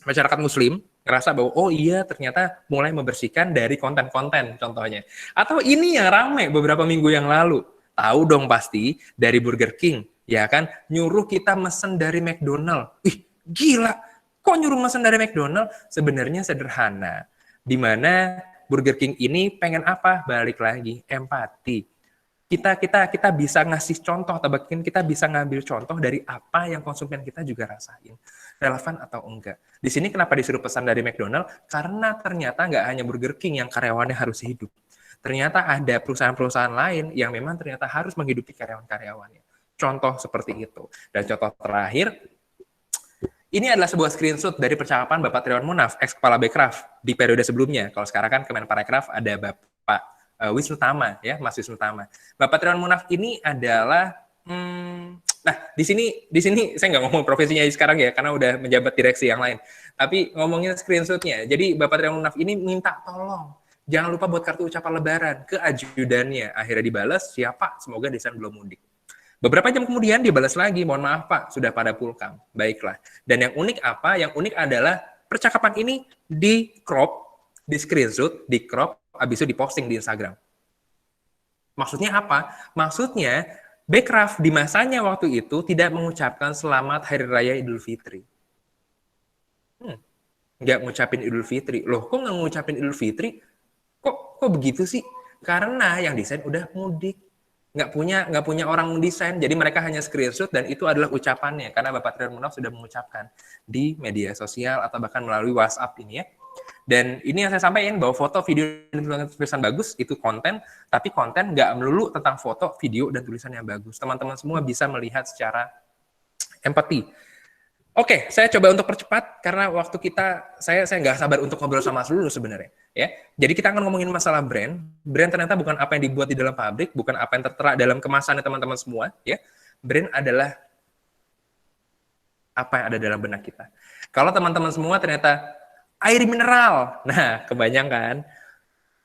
masyarakat Muslim ngerasa bahwa oh iya ternyata mulai membersihkan dari konten-konten contohnya. Atau ini yang ramai beberapa minggu yang lalu, tahu dong pasti dari Burger King, ya kan, nyuruh kita mesen dari McDonald. Ih, gila. Kok nyuruh mesen dari McDonald? Sebenarnya sederhana. Di mana Burger King ini pengen apa? Balik lagi, empati. Kita bisa ngasih contoh, atau bahkan kita bisa ngambil contoh dari apa yang konsumen kita juga rasain. Relevan atau enggak. Di sini kenapa disuruh pesan dari McDonald? Karena ternyata nggak hanya Burger King yang karyawannya harus hidup. Ternyata ada perusahaan-perusahaan lain yang memang ternyata harus menghidupi karyawan-karyawannya. Contoh seperti itu. Dan contoh terakhir, ini adalah sebuah screenshot dari percakapan Bapak Triawan Munaf, ex-kepala Bekraf, di periode sebelumnya. Kalau sekarang kan Kemenparekraf ada Bapak Wisnu Tama, ya, Mas Wisnu Tama. Bapak Triawan Munaf ini adalah, nah di sini saya nggak ngomong profesinya sekarang ya, karena udah menjabat direksi yang lain. Tapi ngomongin screenshotnya, jadi Bapak Triawan Munaf ini minta tolong, jangan lupa buat kartu ucapan Lebaran ke ajudannya. Akhirnya dibalas, siapa? Semoga desain belum mudik. Beberapa jam kemudian dibalas lagi, mohon maaf Pak, sudah pada pulkam. Baiklah. Dan yang unik apa? Yang unik adalah percakapan ini di crop, di screenshot, di crop, habis itu diposting di Instagram. Maksudnya apa? Maksudnya, Bekraf di masanya waktu itu tidak mengucapkan selamat Hari Raya Idul Fitri. Nggak ngucapin Idul Fitri. Loh, kok nggak ngucapin Idul Fitri? Kok begitu sih? Karena yang desain udah mudik. Nggak punya orang mendesain, jadi mereka hanya screenshot dan itu adalah ucapannya karena Bapak Triawan Munaf sudah mengucapkan di media sosial atau bahkan melalui WhatsApp ini ya. Dan ini yang saya sampaikan bahwa foto, video, dan tulisan bagus itu konten, tapi konten nggak melulu tentang foto, video, dan tulisan yang bagus. Teman-teman semua bisa melihat secara empati. Oke, saya coba untuk percepat karena waktu kita, saya nggak sabar untuk ngobrol sama Mas Lulu sebenarnya. Ya, jadi kita akan ngomongin masalah brand. Brand ternyata bukan apa yang dibuat di dalam pabrik, bukan apa yang tertera dalam kemasannya teman-teman semua. Ya, brand adalah apa yang ada dalam benak kita. Kalau teman-teman semua ternyata air mineral, nah kebayangkan.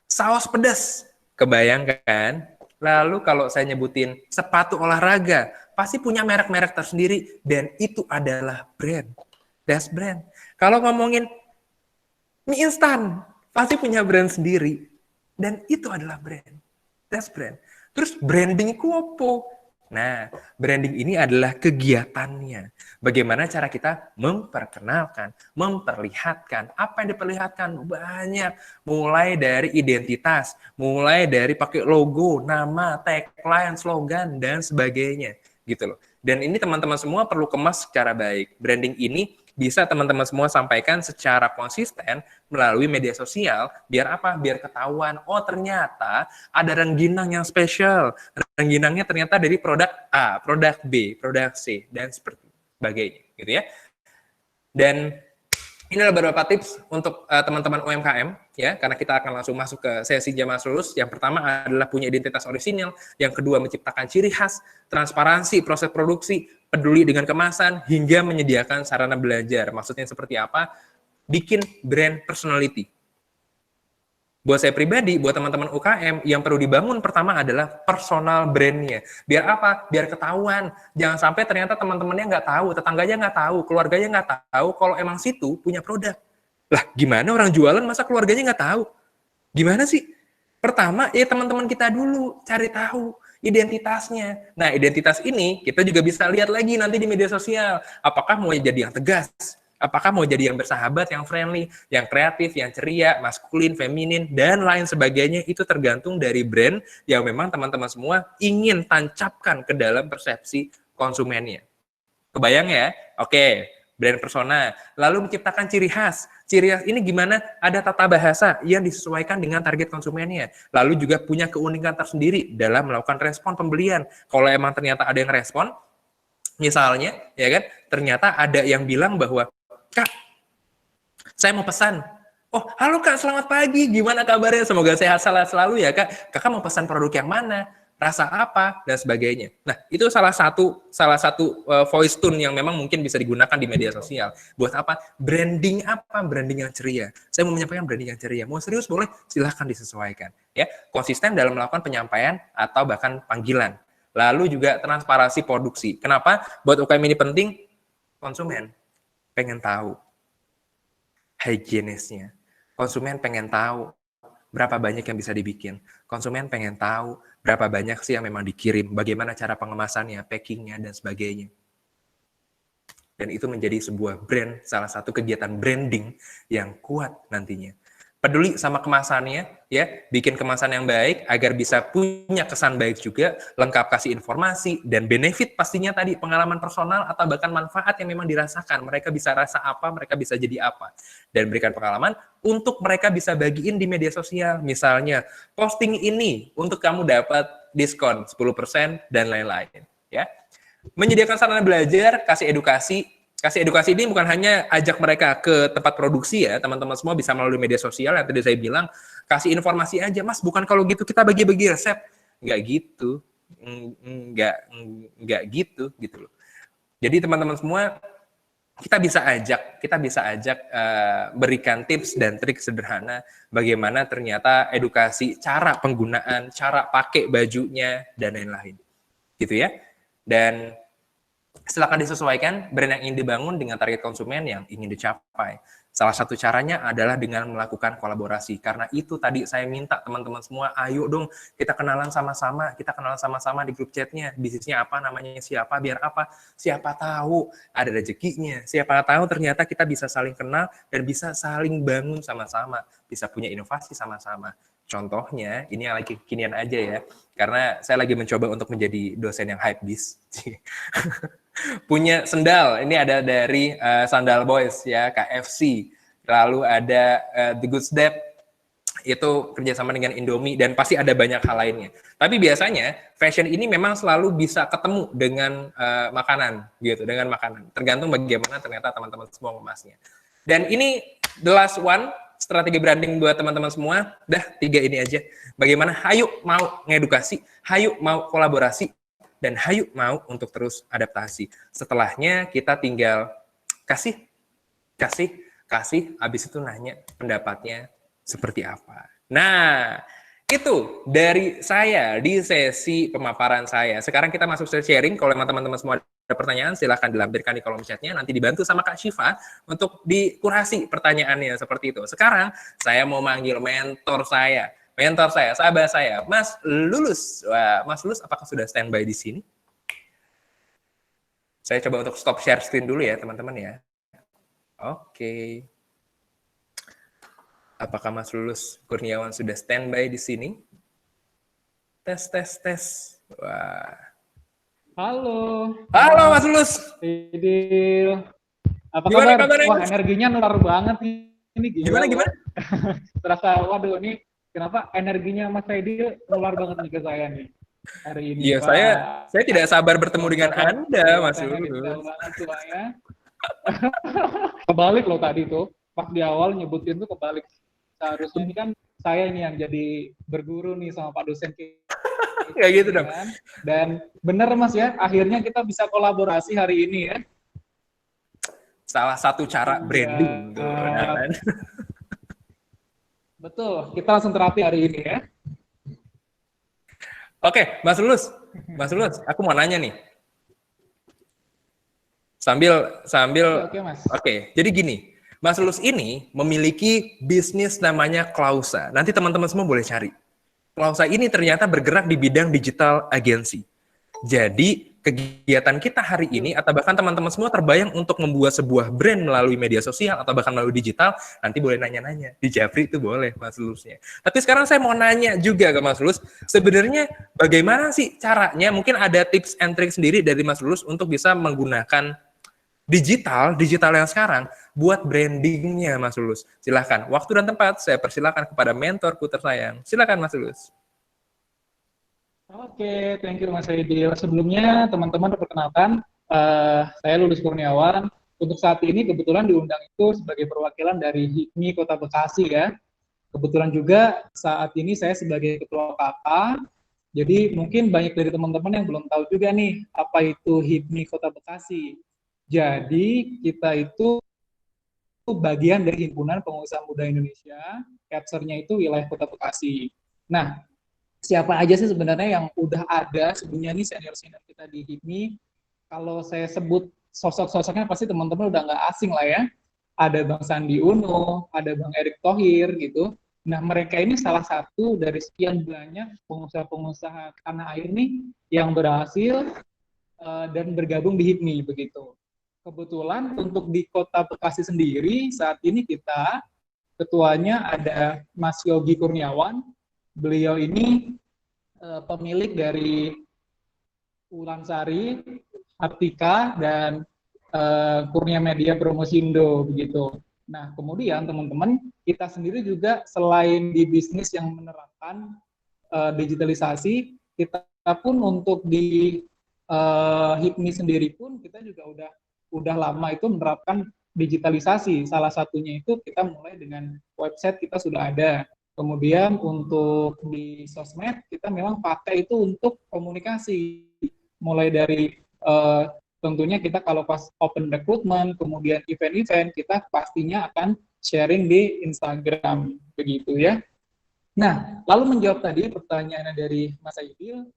Saus pedas, kebayangkan. Lalu kalau saya nyebutin sepatu olahraga, pasti punya merek-merek tersendiri, dan itu adalah brand. That's brand. Kalau ngomongin mie instan, pasti punya brand sendiri, dan itu adalah brand. That's brand. Terus branding ku apa? Nah, branding ini adalah kegiatannya. Bagaimana cara kita memperkenalkan, memperlihatkan. Apa yang diperlihatkan? Banyak. Mulai dari identitas, mulai dari pakai logo, nama, tagline, slogan, dan sebagainya. Gitu loh. Dan ini teman-teman semua perlu kemas secara baik. Branding ini bisa teman-teman semua sampaikan secara konsisten melalui media sosial, biar apa? Biar ketahuan, oh ternyata ada rengginang yang spesial. Rengginangnya ternyata dari produk A, produk B, produk C, dan sebagainya. Gitu ya. Dan ini adalah beberapa tips untuk teman-teman UMKM, ya, karena kita akan langsung masuk ke sesi Jamaah Lulus. Yang pertama adalah punya identitas orisinil, yang kedua menciptakan ciri khas, transparansi proses produksi, peduli dengan kemasan, hingga menyediakan sarana belajar. Maksudnya seperti apa? Bikin brand personality. Buat saya pribadi, buat teman-teman UKM, yang perlu dibangun pertama adalah personal brand-nya. Biar apa? Biar ketahuan. Jangan sampai ternyata teman-temannya nggak tahu, tetangganya nggak tahu, keluarganya nggak tahu kalau emang situ punya produk. Lah, gimana orang jualan masa keluarganya nggak tahu? Gimana sih? Pertama, ya teman-teman kita dulu cari tahu identitasnya. Nah, identitas ini kita juga bisa lihat lagi nanti di media sosial. Apakah mau jadi yang tegas? Apakah mau jadi yang bersahabat, yang friendly, yang kreatif, yang ceria, maskulin, feminin, dan lain sebagainya, itu tergantung dari brand yang memang teman-teman semua ingin tancapkan ke dalam persepsi konsumennya. Kebayang ya? Oke, brand persona. Lalu menciptakan ciri khas. Ciri khas ini gimana? Ada tata bahasa yang disesuaikan dengan target konsumennya. Lalu juga punya keunikan tersendiri dalam melakukan respon pembelian. Kalau emang ternyata ada yang respon, misalnya, ya kan, ternyata ada yang bilang bahwa, Kak, saya mau pesan. Oh, halo Kak, selamat pagi. Gimana kabarnya? Semoga sehat selalu ya Kak. Kakak mau pesan produk yang mana? Rasa apa? Dan sebagainya. Nah, itu salah satu voice tone yang memang mungkin bisa digunakan di media sosial. Buat apa? Branding apa? Branding yang ceria. Saya mau menyampaikan branding yang ceria. Mau serius boleh? Silahkan disesuaikan. Ya, konsisten dalam melakukan penyampaian atau bahkan panggilan. Lalu juga transparansi produksi. Kenapa? Buat UKM ini penting. Konsumen pengen tahu higienisnya. Konsumen pengen tahu berapa banyak yang bisa dibikin. Konsumen pengen tahu berapa banyak sih yang memang dikirim, bagaimana cara pengemasannya, packingnya, dan sebagainya. Dan itu menjadi sebuah brand, salah satu kegiatan branding yang kuat nantinya. Peduli sama kemasannya, ya, bikin kemasan yang baik agar bisa punya kesan baik juga, lengkap kasih informasi dan benefit pastinya tadi pengalaman personal atau bahkan manfaat yang memang dirasakan. Mereka bisa rasa apa, mereka bisa jadi apa, dan berikan pengalaman untuk mereka bisa bagiin di media sosial. Misalnya posting ini untuk kamu dapat diskon 10% dan lain-lain. Ya, menyediakan sarana belajar, kasih edukasi. Kasih edukasi ini bukan hanya ajak mereka ke tempat produksi ya, teman-teman semua bisa melalui media sosial yang tadi saya bilang, kasih informasi aja, Mas, bukan kalau gitu kita bagi-bagi resep. Nggak gitu. Nggak gitu loh. Jadi teman-teman semua, kita bisa ajak berikan tips dan trik sederhana bagaimana ternyata edukasi cara penggunaan, cara pakai bajunya, dan lain-lain. Gitu ya. Dan silakan disesuaikan brand yang ingin dibangun dengan target konsumen yang ingin dicapai. Salah satu caranya adalah dengan melakukan kolaborasi. Karena itu tadi saya minta teman-teman semua, ayo dong kita kenalan sama-sama di grup chatnya. Bisnisnya apa, namanya siapa, biar apa. Siapa tahu ada rezekinya. Siapa tahu ternyata kita bisa saling kenal dan bisa saling bangun sama-sama. Bisa punya inovasi sama-sama. Contohnya, ini yang lagi kekinian aja ya. Karena saya lagi mencoba untuk menjadi dosen yang hypebeast. Punya sendal, ini ada dari Sandal Boys ya, KFC. Lalu ada The Good Step, itu kerjasama dengan Indomie, dan pasti ada banyak hal lainnya. Tapi biasanya fashion ini memang selalu bisa ketemu dengan makanan gitu, dengan makanan. Tergantung bagaimana ternyata teman-teman semua mengemasnya. Dan ini the last one, strategi branding buat teman-teman semua. Dah 3 ini aja. Bagaimana hayu mau ngedukasi, hayu mau kolaborasi, dan hayu mau untuk terus adaptasi. Setelahnya kita tinggal kasih, habis itu nanya pendapatnya seperti apa. Nah, itu dari saya di sesi pemaparan saya. Sekarang kita masuk ke sharing. Kalau memang teman-teman semua ada pertanyaan, silahkan dilampirkan di kolom chatnya. Nanti dibantu sama Kak Syifa untuk dikurasi pertanyaannya seperti itu. Sekarang saya mau manggil mentor saya, sahabat saya, Mas Lulus. Wah, Mas Lulus, apakah sudah standby di sini? Saya coba untuk stop share screen dulu ya, teman-teman ya. Oke. Apakah Mas Lulus Kurniawan sudah standby di sini? Tes. Wah. Halo Mas Lulus. Idil. Apa Gimana kabar? kabarnya? Wah, energinya nular banget ini. Gimana? Terasa, waduh, ini kenapa energinya Mas Idil nular banget nih ke saya nih hari ini. Iya, saya tidak sabar bertemu dengan Anda, Mas Lulus. Kebalik loh tadi tuh, pas di awal nyebutin tuh kebalik. Seharusnya ini kan saya ini yang jadi berguru nih sama Pak dosen kita. Kayak gitu dong. Dan bener Mas ya, akhirnya kita bisa kolaborasi hari ini ya. Salah satu cara branding. Betul, kita langsung terapi hari ini ya. Oke, Mas Lulus, aku mau nanya nih. Sambil, Oke, jadi gini. Mas Lulus ini memiliki bisnis namanya Klausa. Nanti teman-teman semua boleh cari. Klausa ini ternyata bergerak di bidang digital agency. Jadi kegiatan kita hari ini, atau bahkan teman-teman semua terbayang untuk membuat sebuah brand melalui media sosial atau bahkan melalui digital, nanti boleh nanya-nanya. Di Japri itu boleh, Mas Lulusnya. Tapi sekarang saya mau nanya juga ke Mas Lulus, sebenarnya bagaimana sih caranya, mungkin ada tips and trick sendiri dari Mas Lulus untuk bisa menggunakan digital yang sekarang buat brandingnya, Mas Lulus. Silahkan, waktu dan tempat saya persilahkan kepada mentorku tersayang. Silahkan, Mas Lulus. Oke, thank you Mas Aidil. Sebelumnya teman-teman perkenalkan, saya Lulus Kurniawan. Untuk saat ini kebetulan diundang itu sebagai perwakilan dari HIPMI Kota Bekasi ya. Kebetulan juga saat ini saya sebagai Ketua KK. Jadi mungkin banyak dari teman-teman yang belum tahu juga nih apa itu HIPMI Kota Bekasi. Jadi kita itu bagian dari Himpunan Pengusaha Muda Indonesia, capture-nya itu wilayah Kota Bekasi. Nah, siapa aja sih sebenarnya yang udah ada sebelumnya nih senior-senior kita di HIPMI? Kalau saya sebut sosok-sosoknya pasti teman-teman udah nggak asing lah ya. Ada Bang Sandi Uno, ada Bang Erick Thohir gitu. Nah, mereka ini salah satu dari sekian banyak pengusaha-pengusaha tanah air nih yang berhasil dan bergabung di HIPMI begitu. Kebetulan untuk di Kota Bekasi sendiri saat ini kita ketuanya ada Mas Yogi Kurniawan. Beliau ini pemilik dari Ulansari, Artika, dan Kurnia Media Promosindo begitu. Nah, kemudian teman-teman, kita sendiri juga selain di bisnis yang menerapkan digitalisasi, kita pun untuk di HIPMI sendiri pun kita juga udah lama itu menerapkan digitalisasi. Salah satunya itu kita mulai dengan website kita sudah ada. Kemudian untuk di sosmed kita memang pakai itu untuk komunikasi. Mulai dari tentunya kita kalau pas open recruitment, kemudian event-event, kita pastinya akan sharing di Instagram, begitu ya. Nah, lalu menjawab tadi pertanyaannya dari Mas Aidil,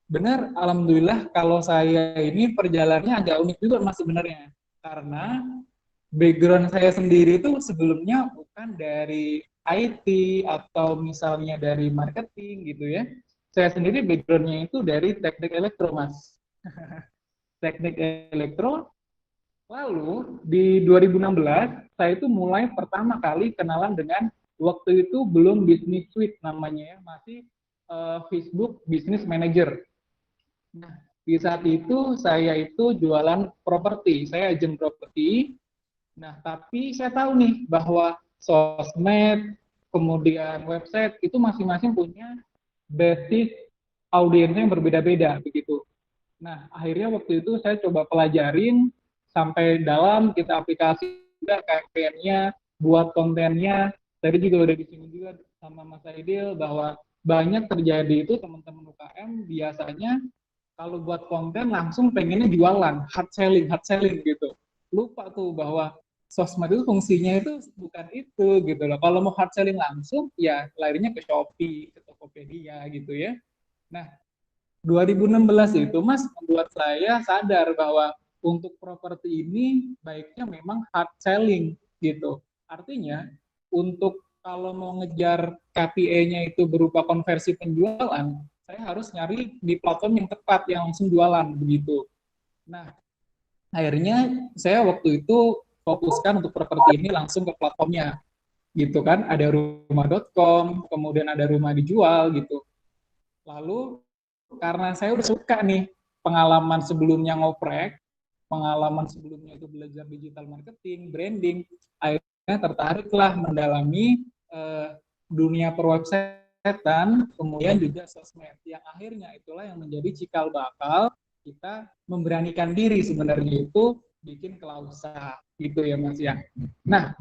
benar, alhamdulillah kalau saya ini perjalanannya agak unik juga Mas sebenarnya. Karena background saya sendiri itu sebelumnya bukan dari IT atau misalnya dari marketing gitu ya. Saya sendiri background-nya itu dari teknik elektro, Mas. Teknik elektro. Lalu di 2016 saya itu mulai pertama kali kenalan dengan, waktu itu belum Business Suite namanya ya, masih Facebook Business Manager. Nah, di saat itu saya itu jualan properti, saya agen properti. Nah, tapi saya tahu nih bahwa sosmed, kemudian website itu masing-masing punya basis audiensnya yang berbeda-beda begitu. Nah, akhirnya waktu itu saya coba pelajarin sampai dalam, kita aplikasi juga campaign-nya, buat kontennya. Tadi juga udah di sini juga sama Mas Aidil bahwa banyak terjadi itu teman-teman UKM biasanya kalau buat konten langsung pengennya jualan, hard selling gitu. Lupa tuh bahwa sosmed itu fungsinya itu bukan itu gitu loh. Kalau mau hard selling langsung, ya larinya ke Shopee, ke Tokopedia gitu ya. Nah, 2016 itu Mas membuat saya sadar bahwa untuk properti ini baiknya memang hard selling gitu. Artinya untuk kalau mau ngejar KPI-nya itu berupa konversi penjualan, saya harus nyari di platform yang tepat yang langsung jualan begitu. Nah, akhirnya saya waktu itu fokuskan untuk properti ini langsung ke platformnya, gitu kan. Ada rumah.com, kemudian ada rumah dijual gitu. Lalu karena saya udah suka nih pengalaman sebelumnya ngoprek, pengalaman sebelumnya itu belajar digital marketing, branding, akhirnya tertariklah mendalami dunia perwebsitean, kemudian juga sosmed. Yang akhirnya itulah yang menjadi cikal bakal kita memberanikan diri sebenarnya itu bikin Klausa gitu ya Mas ya. Nah,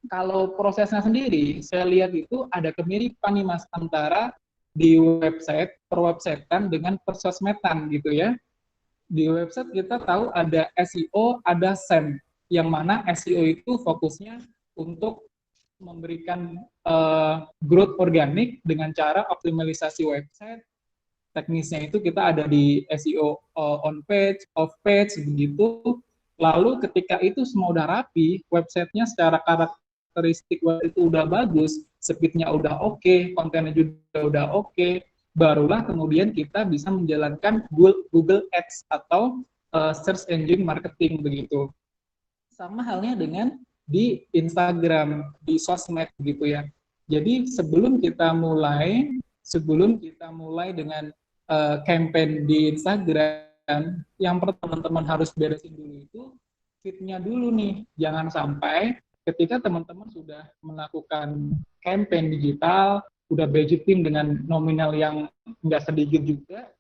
kalau prosesnya sendiri saya lihat itu ada kemiripan nih Mas antara di website, perwebsitean dengan persosmedan gitu ya. Di website kita tahu ada SEO, ada SEM, yang mana SEO itu fokusnya untuk memberikan growth organik dengan cara optimalisasi website. Teknisnya itu kita ada di SEO on page, off page, begitu. Lalu ketika itu semua udah rapi, websitenya secara karakteristik itu udah bagus, speednya udah oke, kontennya juga udah oke, barulah kemudian kita bisa menjalankan Google Ads atau search engine marketing begitu. Sama halnya dengan di Instagram, di sosmed gitu ya. Jadi sebelum kita mulai dengan campaign di Instagram, yang pertama teman-teman harus beresin dulu itu feed-nya dulu nih. Jangan sampai ketika teman-teman sudah melakukan campaign digital, udah budgeting dengan nominal yang nggak sedikit juga,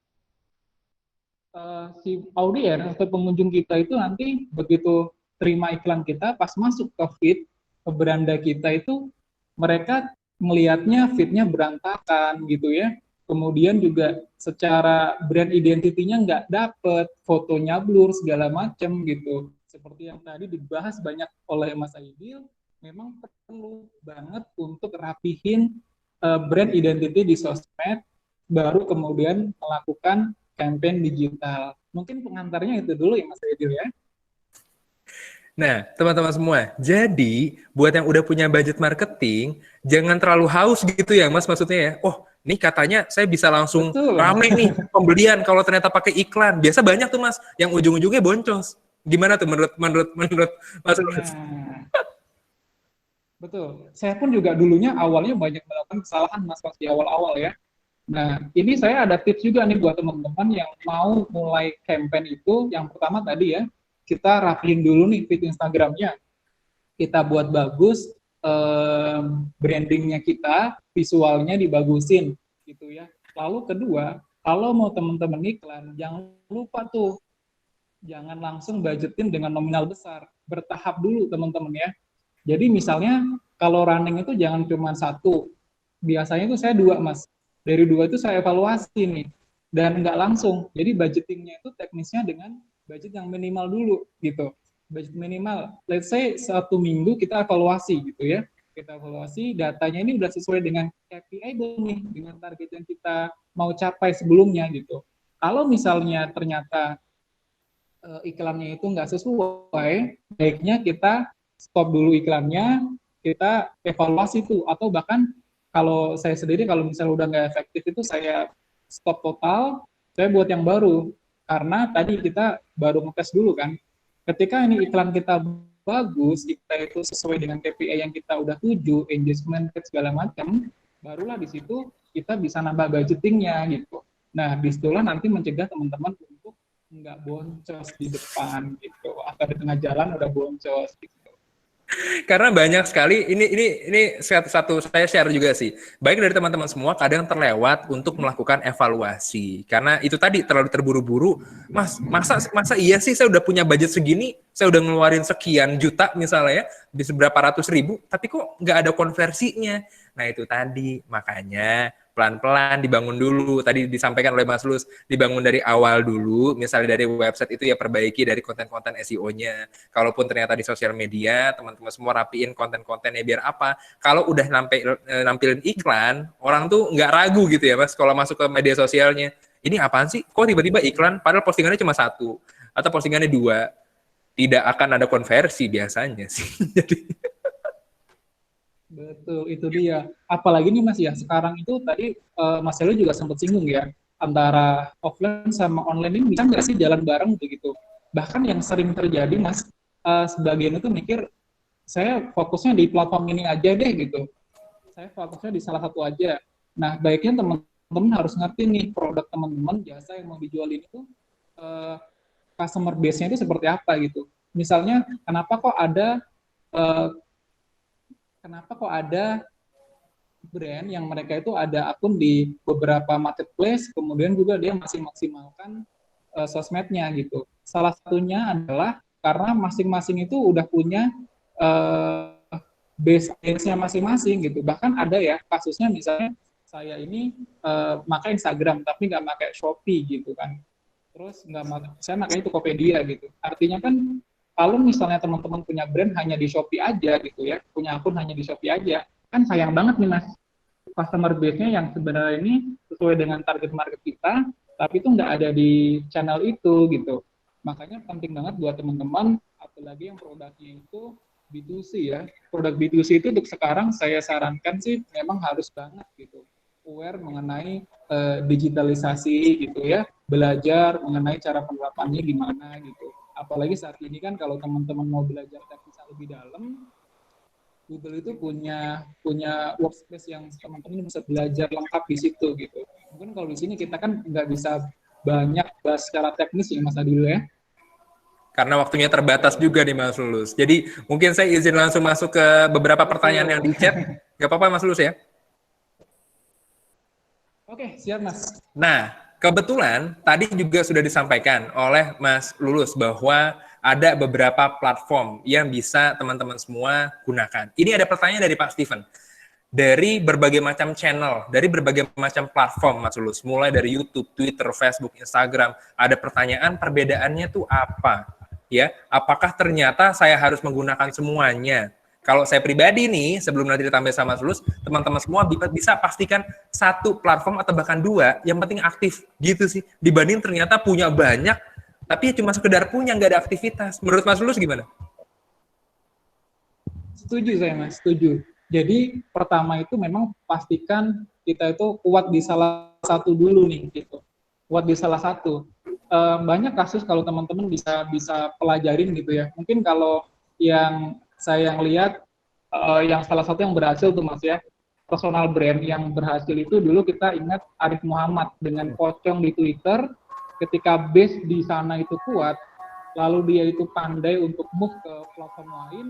si audiens atau pengunjung kita itu nanti begitu terima iklan kita, pas masuk ke feed, ke beranda kita itu, mereka melihatnya feed-nya berantakan gitu ya. Kemudian juga secara brand identity-nya nggak dapet, fotonya blur, segala macam gitu. Seperti yang tadi dibahas banyak oleh Mas Aidil, memang perlu banget untuk rapihin brand identity di sosmed, baru kemudian melakukan campaign digital. Mungkin pengantarnya itu dulu ya Mas Aidil ya. Nah, teman-teman semua, jadi buat yang udah punya budget marketing, jangan terlalu haus gitu ya Mas, maksudnya ya. Oh, nih katanya saya bisa langsung rame nih pembelian kalau ternyata pakai iklan. Biasa banyak tuh Mas, yang ujung-ujungnya boncos. Gimana tuh menurut Mas? Nah, betul. Saya pun juga dulunya awalnya banyak melakukan kesalahan Mas pas di awal-awal ya. Nah, ini saya ada tips juga nih buat teman-teman yang mau mulai campaign itu. Yang pertama tadi ya, kita rapiin dulu nih feed Instagramnya. Kita buat bagus, brandingnya kita, visualnya dibagusin gitu ya. Lalu kedua, kalau mau teman-teman iklan, jangan lupa tuh, jangan langsung budgetin dengan nominal besar. Bertahap dulu teman-teman ya. Jadi misalnya kalau running itu jangan cuma satu, biasanya itu saya dua Mas. Dari dua itu saya evaluasi nih, dan nggak langsung. Jadi budgetingnya itu teknisnya dengan budget yang minimal dulu gitu. Budget minimal, let's say 1 minggu kita evaluasi gitu ya. Kita evaluasi, datanya ini udah sesuai dengan KPI belum nih, dengan target yang kita mau capai sebelumnya gitu. Kalau misalnya ternyata iklannya itu nggak sesuai, baiknya kita stop dulu iklannya, kita evaluasi tuh, atau bahkan kalau saya sendiri kalau misalnya udah nggak efektif itu saya stop total, saya buat yang baru, karena tadi kita baru ngetes dulu kan. Ketika ini iklan kita bagus, kita itu sesuai dengan KPI yang kita udah tuju, engagement segala macam, barulah di situ kita bisa nambah budgetingnya gitu. Nah, disitulah nanti mencegah teman-teman untuk nggak boncos di depan gitu, atau di tengah jalan udah boncos gitu. Karena banyak sekali, ini satu saya share juga sih. Baik dari teman-teman semua, kadang terlewat untuk melakukan evaluasi. Karena itu tadi terlalu terburu-buru. Mas, masa iya sih saya udah punya budget segini, saya udah ngeluarin sekian juta misalnya ya, di seberapa ratus ribu, tapi kok nggak ada konversinya. Nah itu tadi, makanya pelan-pelan dibangun dulu. Tadi disampaikan oleh Mas Lus, dibangun dari awal dulu. Misalnya dari website itu ya perbaiki dari konten-konten SEO-nya. Kalaupun ternyata di sosial media, teman-teman semua rapiin konten-kontennya biar apa. Kalau udah nampilin iklan, orang tuh nggak ragu gitu ya Mas, kalau masuk ke media sosialnya. Ini apaan sih? Kok tiba-tiba iklan? Padahal postingannya cuma 1 atau postingannya 2. Tidak akan ada konversi biasanya sih. Jadi Betul, itu dia. Apalagi nih Mas ya, sekarang itu tadi Mas Helo juga sempat singgung ya, antara offline sama online ini bisa nggak sih jalan bareng begitu. Bahkan yang sering terjadi Mas, sebagian itu mikir, saya fokusnya di platform ini aja deh gitu. Saya fokusnya di salah satu aja. Nah, baiknya teman-teman harus ngerti nih, produk teman-teman, jasa yang mau dijualin itu, customer base-nya itu seperti apa gitu. Misalnya, kenapa kok ada brand yang mereka itu ada akun di beberapa marketplace, kemudian juga dia masih maksimalkan sosmednya gitu. Salah satunya adalah karena masing-masing itu udah punya base-nya masing-masing gitu. Bahkan ada ya kasusnya misalnya saya ini pakai Instagram tapi nggak pakai Shopee gitu kan. Terus saya pakai Tokopedia gitu. Artinya kan kalau misalnya teman-teman punya brand hanya di Shopee aja gitu ya, punya akun hanya di Shopee aja, kan sayang banget nih Mas, customer base-nya yang sebenarnya ini sesuai dengan target market kita, tapi itu nggak ada di channel itu gitu. Makanya penting banget buat teman-teman, apalagi yang produknya itu B2C ya. Produk B2C itu untuk sekarang saya sarankan sih memang harus banget gitu. aware mengenai digitalisasi gitu ya, belajar mengenai cara penerapannya gimana gitu. Apalagi saat ini kan kalau teman-teman mau belajar teknis yang lebih dalam, Google itu punya workspace yang teman-teman bisa belajar lengkap di situ gitu. Mungkin kalau di sini kita kan nggak bisa banyak bahas secara teknis ya Mas Adi dulu ya. Karena waktunya terbatas juga nih Mas Lulus. Jadi mungkin saya izin langsung masuk ke beberapa pertanyaan yang di chat. Gak apa-apa Mas Lulus ya? Oke, siap Mas. Nah, kebetulan tadi juga sudah disampaikan oleh Mas Lulus bahwa ada beberapa platform yang bisa teman-teman semua gunakan. Ini ada pertanyaan dari Pak Steven. Dari berbagai macam channel, dari berbagai macam platform, Mas Lulus, mulai dari YouTube, Twitter, Facebook, Instagram, ada pertanyaan perbedaannya tuh apa? Ya, apakah ternyata saya harus menggunakan semuanya? Kalau saya pribadi nih, sebelum nanti ditambah sama Mas Lulus, teman-teman semua bisa pastikan satu platform atau bahkan dua, yang penting aktif, gitu sih. Dibanding ternyata punya banyak, tapi cuma sekedar punya, nggak ada aktivitas. Menurut Mas Lulus gimana? Setuju saya Mas, setuju. Jadi pertama itu memang pastikan kita itu kuat di salah satu dulu nih gitu. Kuat di salah satu. Banyak kasus kalau teman-teman bisa pelajarin gitu ya. Mungkin kalau yang saya lihat yang salah satu yang berhasil tuh Mas ya, personal brand yang berhasil itu dulu kita ingat Arif Muhammad dengan pocong di Twitter, ketika base di sana itu kuat, lalu dia itu pandai untuk move ke platform lain,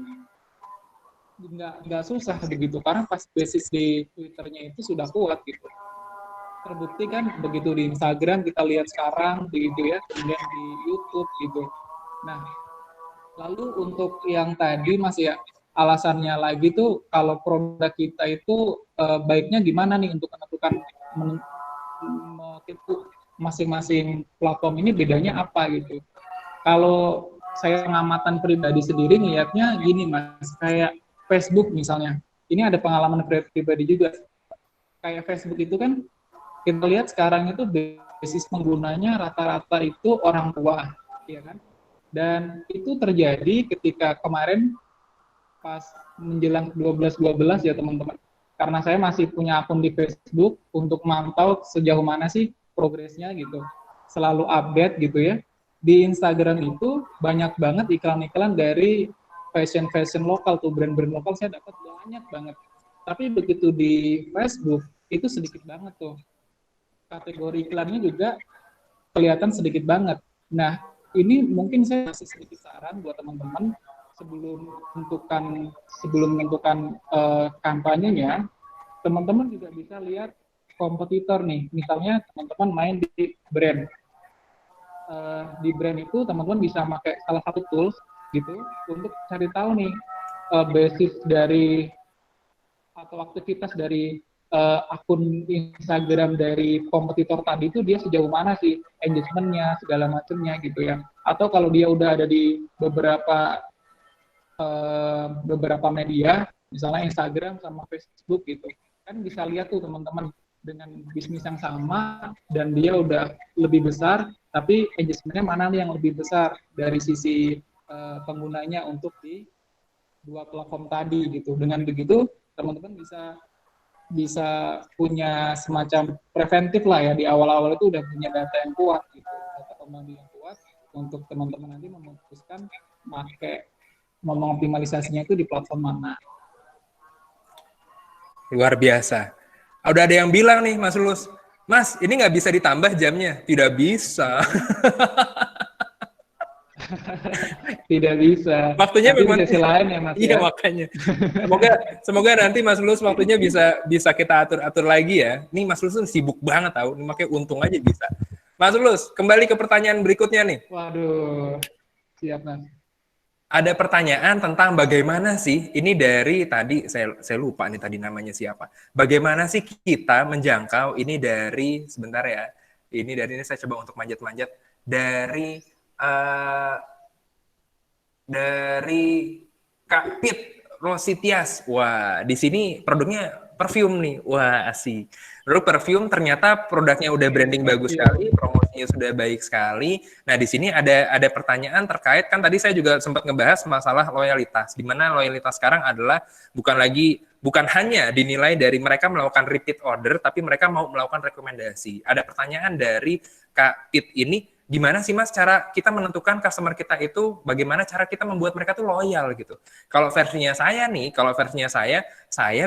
nggak susah begitu karena pas basis di Twitternya itu sudah kuat gitu. Terbukti kan begitu di Instagram kita lihat sekarang begitu ya, kemudian di YouTube gitu. Nah, lalu untuk yang tadi Mas ya, alasannya lagi tuh kalau produk kita itu baiknya gimana nih untuk menentukan masing-masing platform ini bedanya apa gitu. Kalau saya pengamatan pribadi sendiri ngelihatnya gini Mas, kayak Facebook misalnya, ini ada pengalaman pribadi juga. Kayak Facebook itu kan, kita lihat sekarang itu basis penggunanya rata-rata itu orang tua, ya kan? Dan itu terjadi ketika kemarin pas menjelang 12-12 ya teman-teman. Karena saya masih punya akun di Facebook untuk mantau sejauh mana sih progresnya gitu. Selalu update gitu ya. Di Instagram itu banyak banget iklan-iklan dari fashion lokal tuh, brand-brand lokal saya dapat banyak banget. Tapi begitu di Facebook itu sedikit banget tuh. Kategori iklannya juga kelihatan sedikit banget. Nah, ini mungkin saya kasih sedikit saran buat teman-teman sebelum menentukan kampanyenya, teman-teman juga bisa lihat kompetitor nih. Misalnya teman-teman main di brand. Di brand itu teman-teman bisa pakai salah satu tools gitu untuk cari tahu nih basis dari atau aktivitas dari akun Instagram dari kompetitor tadi itu dia sejauh mana sih engagement-nya segala macamnya gitu ya. Atau kalau dia udah ada di beberapa media, misalnya Instagram sama Facebook gitu, kan bisa lihat tuh teman-teman dengan bisnis yang sama dan dia udah lebih besar, tapi engagement-nya mana nih yang lebih besar dari sisi penggunanya untuk di dua platform tadi gitu. Dengan begitu teman-teman bisa punya semacam preventif lah ya, di awal-awal itu udah punya data yang kuat gitu, data pembanding yang kuat untuk teman-teman nanti memutuskan mau mengoptimalisasinya itu di platform mana. Luar biasa. Udah ada yang bilang nih Mas Lulus, Mas ini nggak bisa ditambah jamnya? Tidak bisa. Tidak bisa. Waktunya tapi memang di sisi lain ya Mas. Iya ya. makanya. Semoga nanti Mas Lulus waktunya bisa kita atur lagi ya. Nih Mas Lulus sibuk banget tahu, ini makanya untung aja bisa. Mas Lulus, kembali ke pertanyaan berikutnya nih. Waduh, siap Mas. Ada pertanyaan tentang bagaimana sih, ini dari tadi, saya lupa nih tadi namanya siapa. Bagaimana sih kita menjangkau, ini dari, sebentar ya, ini saya coba untuk manjat-manjat, dari Kak Pit Rositias. Wah, di sini produknya perfume nih. Wah, asik. Lalu perfume ternyata produknya udah branding bagus sekali, promosinya sudah baik sekali. Nah, di sini ada pertanyaan terkait, kan tadi saya juga sempat ngebahas masalah loyalitas, di mana loyalitas sekarang adalah bukan lagi bukan hanya dinilai dari mereka melakukan repeat order, tapi mereka mau melakukan rekomendasi. Ada pertanyaan dari Kak Pit ini, gimana sih Mas cara kita menentukan customer kita itu, bagaimana cara kita membuat mereka tuh loyal gitu. Kalau versinya saya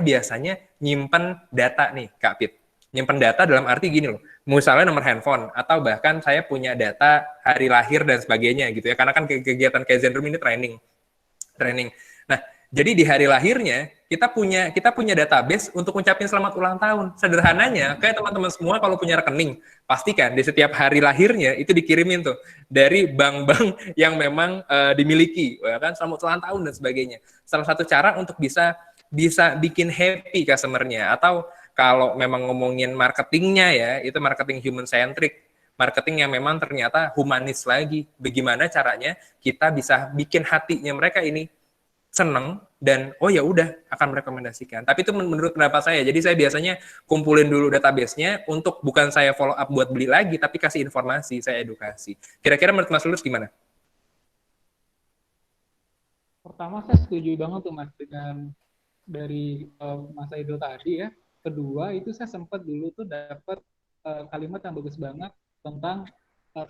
biasanya nyimpen data nih Kak Pit. Nyimpen data dalam arti gini loh, misalnya nomor handphone, atau bahkan saya punya data hari lahir dan sebagainya gitu ya, karena kan kegiatan Kaizen Room ini training. Nah, jadi di hari lahirnya kita punya database untuk ngucapin selamat ulang tahun. Sederhananya, kayak teman-teman semua kalau punya rekening, pastikan di setiap hari lahirnya itu dikirimin tuh dari bank-bank yang memang dimiliki, ya kan, selamat ulang tahun dan sebagainya. Salah satu cara untuk bisa bikin happy customer-nya. Atau kalau memang ngomongin marketingnya ya, itu marketing human centric. Marketing yang memang ternyata humanis lagi. Bagaimana caranya kita bisa bikin hatinya mereka ini seneng dan oh ya udah akan merekomendasikan. Tapi itu menurut pendapat saya. Jadi saya biasanya kumpulin dulu database-nya untuk bukan saya follow up buat beli lagi, tapi kasih informasi, saya edukasi. Kira-kira menurut Mas Lulus gimana? Pertama saya setuju banget tuh Mas dengan dari Mas Aidil tadi ya. Kedua itu saya sempat dulu tuh dapat kalimat yang bagus banget tentang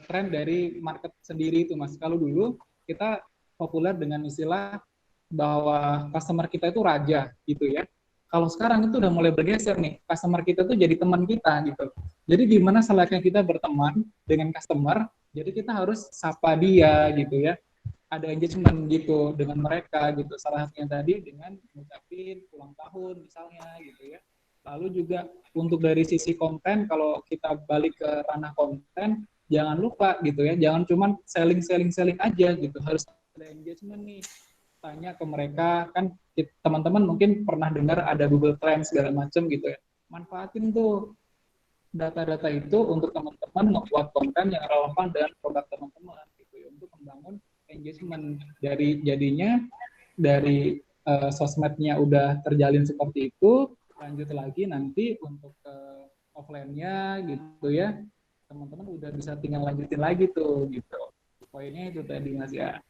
tren dari market sendiri itu Mas. Kalau dulu kita populer dengan istilah bahwa customer kita itu raja gitu ya. Kalau sekarang itu udah mulai bergeser nih, customer kita tuh jadi teman kita gitu. Jadi gimana selayaknya kita berteman dengan customer, jadi kita harus sapa dia gitu ya. Ada engagement gitu dengan mereka gitu. Salah satunya tadi dengan ngucapin ulang tahun misalnya gitu ya. Lalu juga untuk dari sisi konten, kalau kita balik ke ranah konten, jangan lupa gitu ya, jangan cuma selling aja gitu, harus ada engagement nih. Tanya ke mereka, kan teman-teman mungkin pernah dengar ada Google Trends segala macam gitu ya. Manfaatin tuh data-data itu untuk teman-teman membuat konten yang relevan dengan produk teman-teman gitu ya, untuk membangun engagement. Dari sosmednya udah terjalin seperti itu, lanjut lagi nanti untuk offline-nya gitu ya, teman-teman udah bisa tinggal lanjutin lagi tuh gitu. Poinnya itu tadi Mas ya.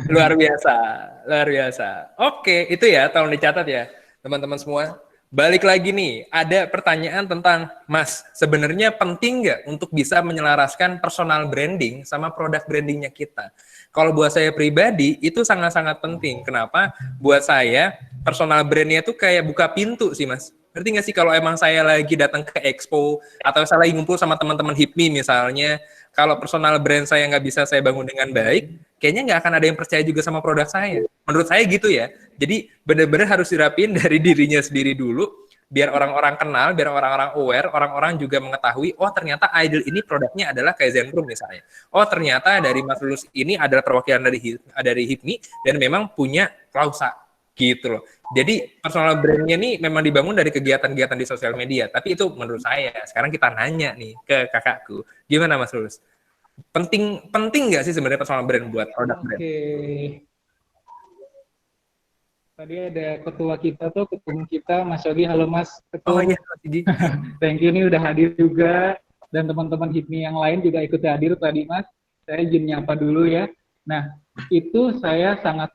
Luar biasa. Oke, itu ya, tolong dicatat ya, teman-teman semua. Balik lagi nih, ada pertanyaan tentang, Mas, sebenarnya penting nggak untuk bisa menyelaraskan personal branding sama produk brandingnya kita? Kalau buat saya pribadi, itu sangat-sangat penting. Kenapa? Buat saya, personal brandnya itu kayak buka pintu sih, Mas. Ngerti nggak sih kalau emang saya lagi datang ke expo, atau saya lagi ngumpul sama teman-teman HIPMI misalnya, kalau personal brand saya nggak bisa saya bangun dengan baik, kayaknya nggak akan ada yang percaya juga sama produk saya. Menurut saya gitu ya. Jadi benar-benar harus dirapin dari dirinya sendiri dulu, biar orang-orang kenal, biar orang-orang aware, orang-orang juga mengetahui, oh ternyata Aidil ini produknya adalah Kaizen Room misalnya. Oh ternyata dari Mas Lulus ini adalah perwakilan dari HIPMI dan memang punya klausa gitu loh. Jadi personal brandnya nih memang dibangun dari kegiatan-kegiatan di sosial media. Tapi itu menurut saya. Sekarang kita nanya nih ke kakakku, gimana Mas Lulus? Penting nggak sih sebenarnya personal brand buat produk brand? Oke. Tadi ada ketua kita tuh, ketum kita Mas Yogi. Halo Mas Ketum. Oh iya, Mas Yogi. Thank you nih udah hadir juga. Dan teman-teman HIPMI yang lain juga ikut hadir tadi Mas. Saya izin nyapa dulu ya. Nah, itu saya sangat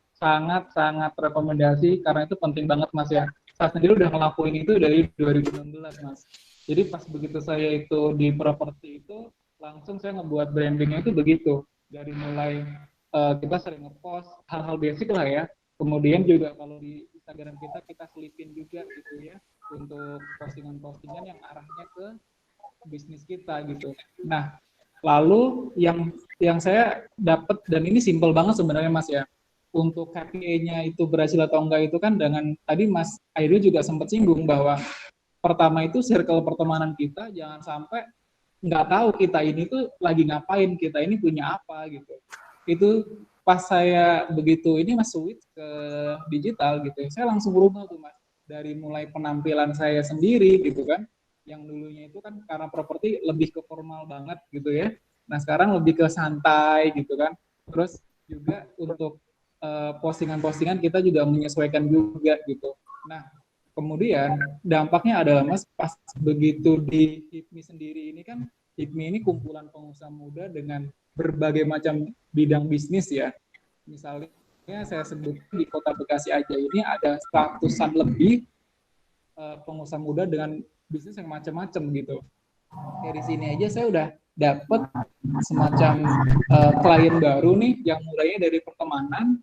rekomendasi karena itu penting banget Mas ya. Saya sendiri udah ngelakuin itu dari 2016 Mas. Jadi pas begitu saya itu di properti itu, langsung saya ngebuat brandingnya itu begitu. Dari mulai kita sering ngepost hal-hal basic lah ya. Kemudian juga kalau di Instagram kita selipin juga gitu ya, untuk postingan-postingan yang arahnya ke bisnis kita gitu. Nah, lalu yang saya dapat, dan ini simple banget sebenarnya Mas ya, untuk KPI-nya itu berhasil atau enggak itu kan dengan tadi Mas Aidil juga sempat singgung bahwa pertama itu circle pertemanan kita jangan sampai nggak tahu kita ini tuh lagi ngapain, kita ini punya apa gitu. Itu pas saya begitu ini Mas switch ke digital gitu, saya langsung berubah tuh Mas, dari mulai penampilan saya sendiri gitu kan, yang dulunya itu kan karena properti lebih ke formal banget gitu ya, nah sekarang lebih ke santai gitu kan. Terus juga untuk postingan-postingan kita juga menyesuaikan juga gitu. Nah, kemudian dampaknya adalah Mas, pas begitu di HIPMI sendiri ini kan, HIPMI ini kumpulan pengusaha muda dengan berbagai macam bidang bisnis ya. Misalnya saya sebut di Kota Bekasi aja ini ada 100-an lebih pengusaha muda dengan bisnis yang macam-macam gitu. Dari sini aja saya udah dapat semacam klien baru nih yang mulainya dari pertemanan,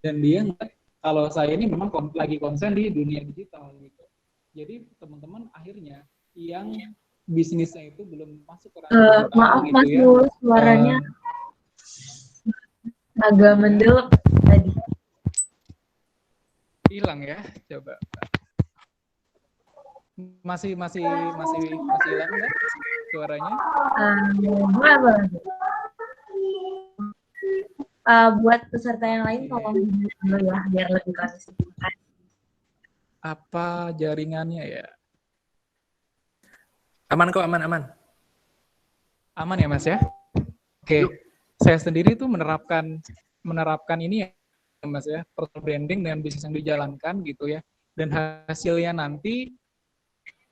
dan dia ngeliat kalau saya ini memang lagi konsen di dunia digital gitu. Jadi teman-teman akhirnya yang bisnisnya itu belum masuk ke ranah digital maaf gitu Mas ya. Lulus, suaranya agak mendelep tadi. Hilang ya, coba. Masih hilang nggak suaranya? Buat peserta yang lain tolong dulu ya biar lebih konsisten. Apa jaringannya ya? Aman kok, aman. Aman ya Mas ya? Oke. Saya sendiri tuh menerapkan ini ya Mas ya, personal branding dengan bisnis yang dijalankan gitu ya. Dan hasilnya nanti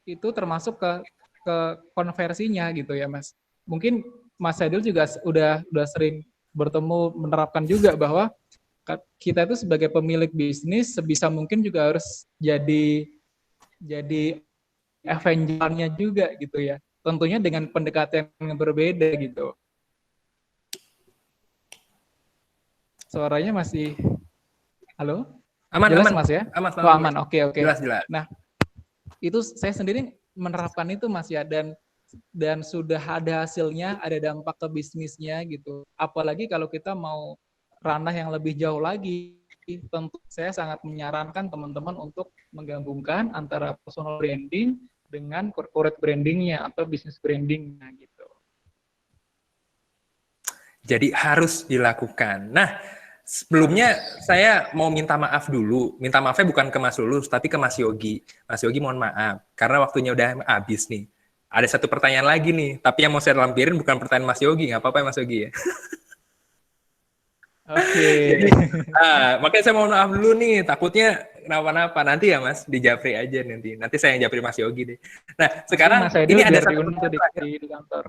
itu termasuk ke konversinya gitu ya Mas. Mungkin Mas Adil juga udah sering bertemu menerapkan juga bahwa kita itu sebagai pemilik bisnis sebisa mungkin juga harus jadi Avenger-nya juga gitu ya. Tentunya dengan pendekatan yang berbeda gitu. Suaranya masih halo? Aman, jelas aman. Mas ya? Aman. Oh, aman. Oke. Jelas. Nah, itu saya sendiri menerapkan itu Mas ya, dan sudah ada hasilnya, ada dampak ke bisnisnya gitu. Apalagi kalau kita mau ranah yang lebih jauh lagi, tentu saya sangat menyarankan teman-teman untuk menggabungkan antara personal branding dengan corporate brandingnya atau business brandingnya gitu. Jadi harus dilakukan. Nah, sebelumnya saya mau minta maaf dulu. Minta maafnya bukan ke Mas Lulus, tapi ke Mas Yogi. Mas Yogi mohon maaf, karena waktunya udah habis nih. Ada satu pertanyaan lagi nih, tapi yang mau saya lampirin bukan pertanyaan Mas Yogi, nggak apa-apa ya Mas Yogi ya? Oke. Makanya saya mohon maaf dulu nih, takutnya kenapa-napa. Nanti ya Mas, di Japri aja nanti. Nanti saya yang Japri Mas Yogi deh. Nah, sekarang Mas Aidil ini ada biar satu diundang pertanyaan di kantor.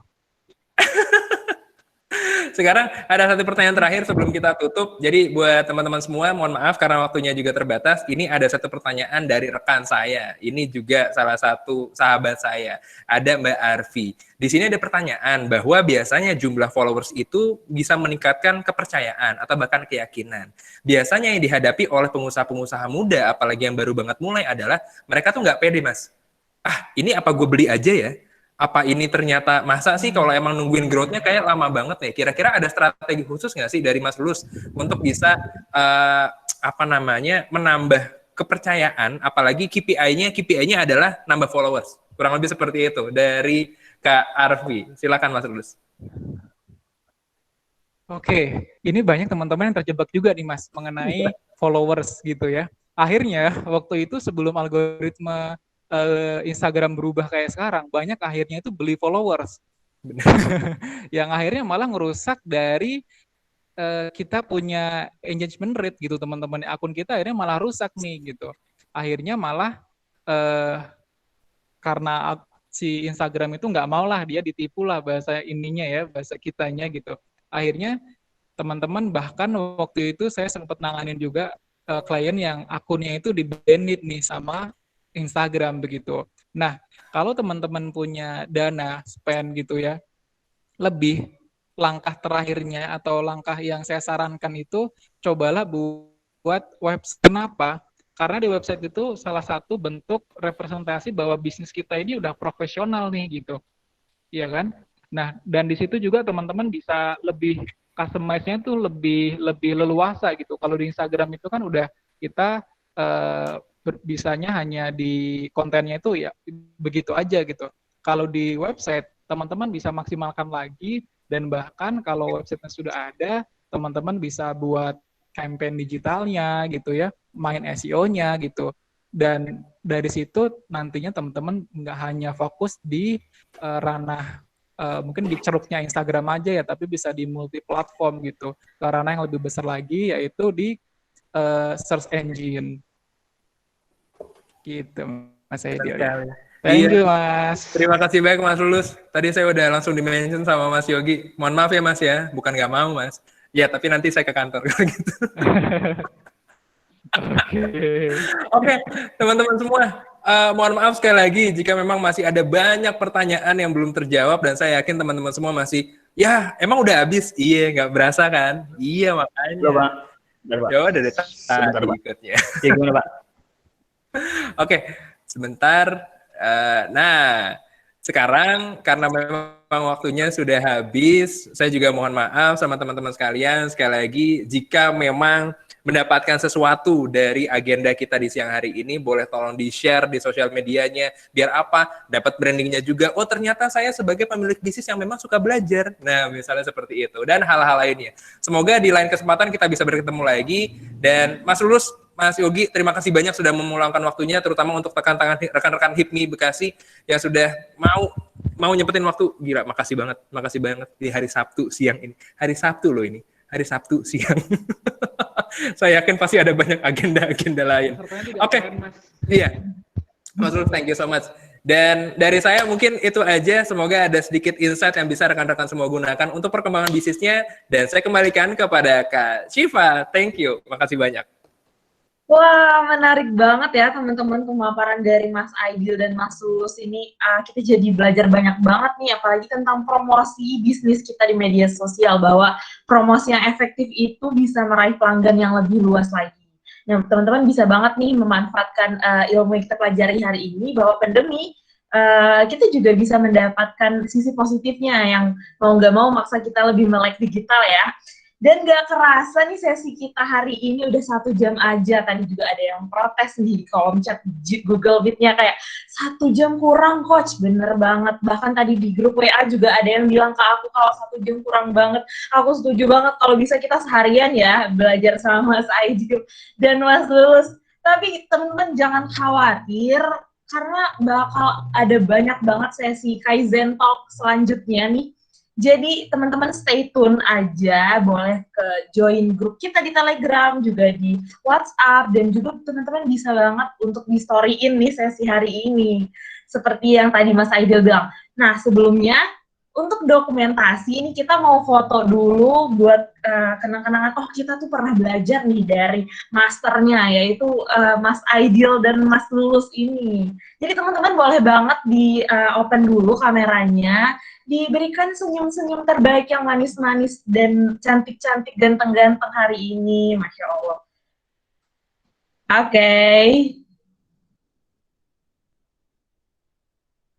Sekarang ada satu pertanyaan terakhir sebelum kita tutup. Jadi buat teman-teman semua, mohon maaf karena waktunya juga terbatas. Ini ada satu pertanyaan dari rekan saya. Ini juga salah satu sahabat saya. Ada Mbak Arfi. Di sini ada pertanyaan bahwa biasanya jumlah followers itu bisa meningkatkan kepercayaan atau bahkan keyakinan. Biasanya yang dihadapi oleh pengusaha-pengusaha muda, apalagi yang baru banget mulai adalah mereka tuh nggak pede, Mas. Ini apa gue beli aja ya? Apa ini ternyata, masa sih kalau emang nungguin growth-nya kayak lama banget ya? Kira-kira ada strategi khusus nggak sih dari Mas Lulus untuk bisa menambah kepercayaan, apalagi KPI-nya adalah nambah followers. Kurang lebih seperti itu dari Kak Arfi. Silakan Mas Lulus. Oke, ini banyak teman-teman yang terjebak juga nih Mas mengenai followers gitu ya. Akhirnya waktu itu sebelum algoritma Instagram berubah kayak sekarang, banyak akhirnya itu beli followers. Yang akhirnya malah ngerusak dari kita punya engagement rate gitu teman-teman. Akun kita akhirnya malah rusak nih gitu. Akhirnya malah karena si Instagram itu nggak mau lah, dia ditipu lah bahasa ininya ya, bahasa kitanya gitu. Akhirnya teman-teman bahkan waktu itu saya sempat nanganin juga klien yang akunnya itu di-banned nih sama Instagram begitu. Nah, kalau teman-teman punya dana spend gitu ya, lebih langkah terakhirnya atau langkah yang saya sarankan itu cobalah buat website. Kenapa? Karena di website itu salah satu bentuk representasi bahwa bisnis kita ini udah profesional nih gitu. Iya kan? Nah, dan di situ juga teman-teman bisa lebih customize-nya tuh lebih leluasa gitu. Kalau di Instagram itu kan udah kita bisanya hanya di kontennya itu ya begitu aja gitu. Kalau di website teman-teman bisa maksimalkan lagi, dan bahkan kalau website-nya sudah ada, teman-teman bisa buat campaign digitalnya gitu ya, main SEO-nya gitu. Dan dari situ nantinya teman-teman nggak hanya fokus di ranah mungkin di ceruknya Instagram aja ya, tapi bisa di multi platform gitu. Karena yang lebih besar lagi yaitu di search engine. Gitu, Mas Aidil. Thank you, Mas. Terima kasih banyak, Mas Lulus. Tadi saya udah langsung di-mention sama Mas Yogi. Mohon maaf ya, Mas ya. Bukan nggak mau, Mas. Ya, tapi nanti saya ke kantor. Gitu. Oke, teman-teman semua. mohon maaf sekali lagi jika memang masih ada banyak pertanyaan yang belum terjawab dan saya yakin teman-teman semua masih, ya emang udah habis? Iya, nggak berasa kan? Iya makanya. Halo, Pak. Bentar, Pak. Ya udah dari Sebentar, tadi Pak. ikutnya. Ya, gimana, Pak? Oke, sebentar. Nah, sekarang karena memang waktunya sudah habis, saya juga mohon maaf sama teman-teman sekalian. Sekali lagi, jika memang mendapatkan sesuatu dari agenda kita di siang hari ini, boleh tolong di-share di sosial medianya. Biar apa? Dapat brandingnya juga. Oh, ternyata saya sebagai pemilik bisnis yang memang suka belajar. Nah, misalnya seperti itu. Dan hal-hal lainnya. Semoga di lain kesempatan kita bisa bertemu lagi. Dan Mas Lulus, Mas Yogi, terima kasih banyak sudah meluangkan waktunya, terutama untuk rekan-rekan HIPMI Bekasi yang sudah mau nyempetin waktu. Gila, makasih banget di hari Sabtu siang ini. Hari Sabtu loh ini, hari Sabtu siang. Saya yakin pasti ada banyak agenda-agenda lain. Oke, iya, Mas Lulus, thank you so much. Dan dari saya mungkin itu aja, semoga ada sedikit insight yang bisa rekan-rekan semua gunakan untuk perkembangan bisnisnya. Dan saya kembalikan kepada Kak Syifa, thank you, makasih banyak. Wah, menarik banget ya teman-teman pemaparan dari Mas Aidil dan Mas Lulus ini. Kita jadi belajar banyak banget nih, apalagi tentang promosi bisnis kita di media sosial, bahwa promosi yang efektif itu bisa meraih pelanggan yang lebih luas lagi. Nah, teman-teman bisa banget nih memanfaatkan ilmu yang kita pelajari hari ini, bahwa pandemi kita juga bisa mendapatkan sisi positifnya yang mau nggak mau maksa kita lebih melek digital ya. Dan gak kerasa nih sesi kita hari ini udah 1 jam aja. Tadi juga ada yang protes nih di kolom chat Google Meet-nya kayak 1 jam kurang coach, bener banget. Bahkan tadi di grup WA juga ada yang bilang ke aku kalau 1 jam kurang banget. Aku setuju banget kalau bisa kita seharian ya belajar sama Mas Aidil dan Mas Lulus. Tapi teman-teman jangan khawatir karena bakal ada banyak banget sesi Kaizen Talk selanjutnya nih. Jadi teman-teman stay tune aja, boleh ke join grup kita di Telegram, juga di WhatsApp, dan juga teman-teman bisa banget untuk di-storyin nih sesi hari ini. Seperti yang tadi Mas Aidil bilang. Nah, sebelumnya, untuk dokumentasi ini kita mau foto dulu buat kenang-kenangan, oh kita tuh pernah belajar nih dari masternya, yaitu Mas Aidil dan Mas Lulus ini. Jadi teman-teman boleh banget di open dulu kameranya, diberikan senyum-senyum terbaik yang manis-manis dan cantik-cantik, ganteng-ganteng hari ini, Masya Allah. Oke.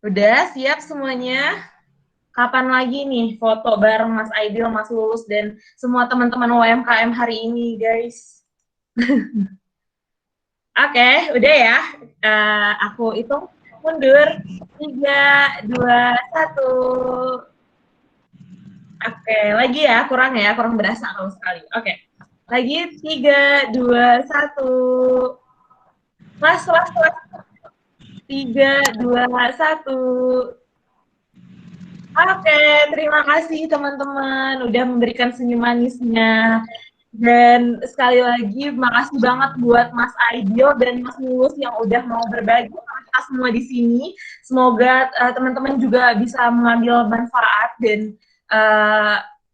Udah siap semuanya? Kapan lagi nih foto bareng Mas Aidil, Mas Lulus, dan semua teman-teman UMKM hari ini, guys? Oke, udah ya. Aku hitung mundur. 3, 2, 1. Oke, lagi ya, kurang berasa kalau sekali. Oke, lagi 3, 2, 1. Las. 3, 2, 1. Oke, terima kasih teman-teman udah memberikan senyum manisnya. Dan sekali lagi, makasih banget buat Mas Aidil dan Mas Lulus yang udah mau berbagi sama kita semua di sini. Semoga teman-teman juga bisa mengambil manfaat dan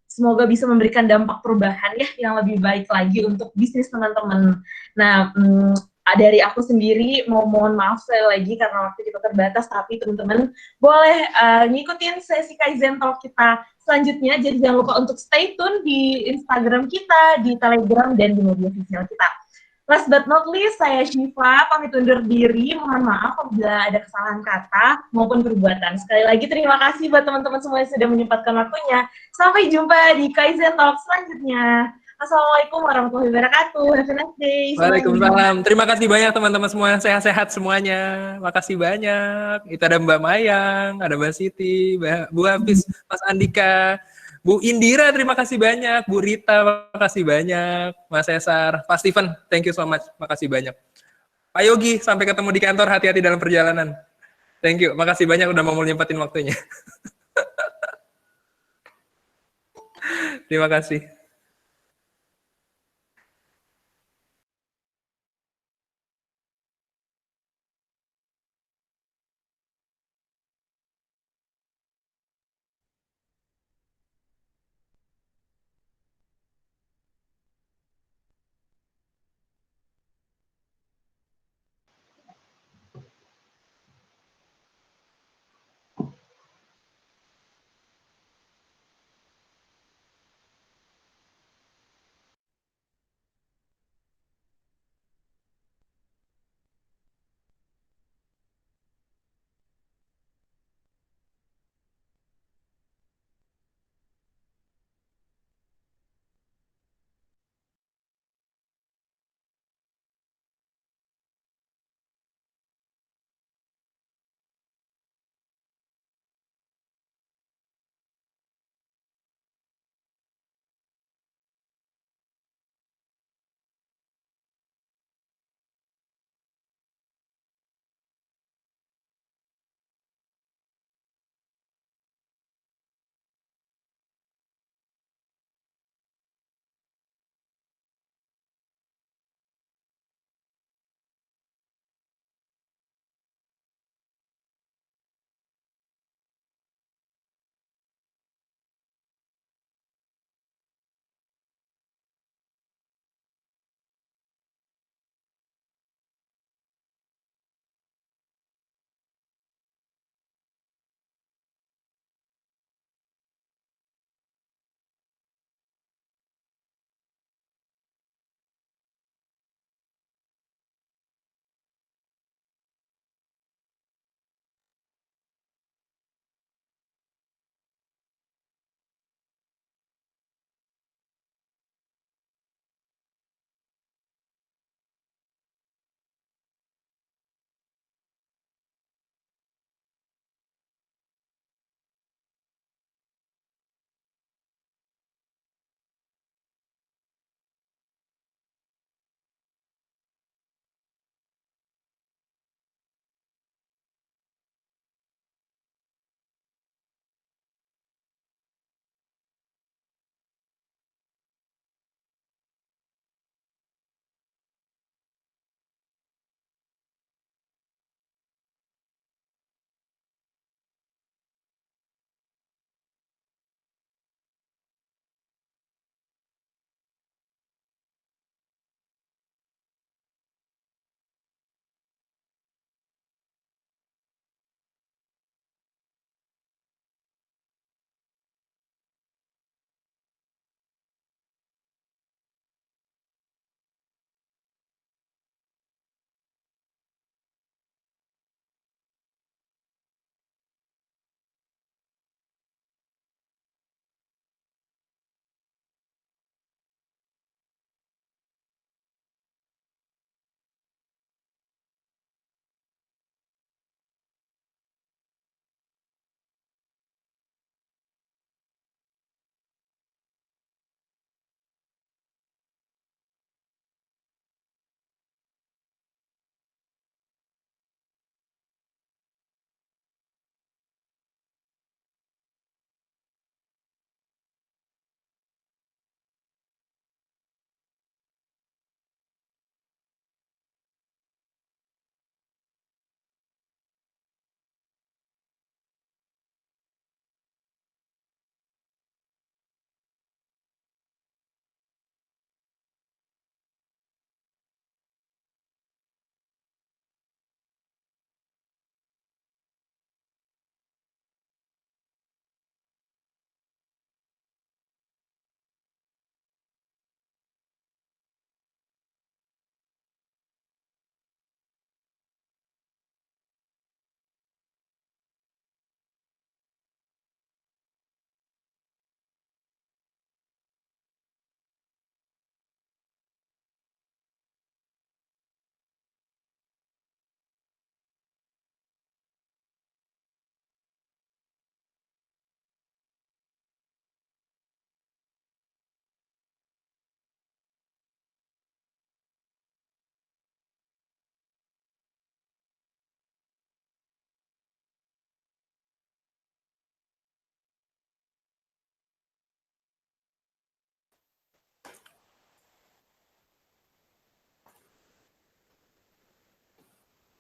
semoga bisa memberikan dampak perubahan ya yang lebih baik lagi untuk bisnis teman-teman. Nah, dari aku sendiri mau mohon maaf sekali lagi karena waktu kita terbatas, tapi teman-teman boleh ngikutin sesi Kaizen Talk kita selanjutnya. Jadi jangan lupa untuk stay tune di Instagram kita, di Telegram, dan di media sosial kita. Last but not least, saya Syifa, pamit undur diri. Mohon maaf apabila ada kesalahan kata maupun perbuatan. Sekali lagi terima kasih buat teman-teman semua yang sudah menyempatkan waktunya. Sampai jumpa di Kaizen Talk selanjutnya. Assalamualaikum warahmatullahi wabarakatuh. Have a nice day. Waalaikumsalam. Terima kasih banyak teman-teman semua. Sehat-sehat semuanya. Makasih banyak. Itu ada Mbak Mayang, ada Mbak Siti, Bu Hafiz, Mas Andika, Bu Indira, terima kasih banyak. Bu Rita, makasih banyak. Mas Cesar, Pak Steven, thank you so much. Makasih banyak. Pak Yogi, sampai ketemu di kantor. Hati-hati dalam perjalanan. Thank you. Makasih banyak udah mau nyempetin waktunya. Terima kasih.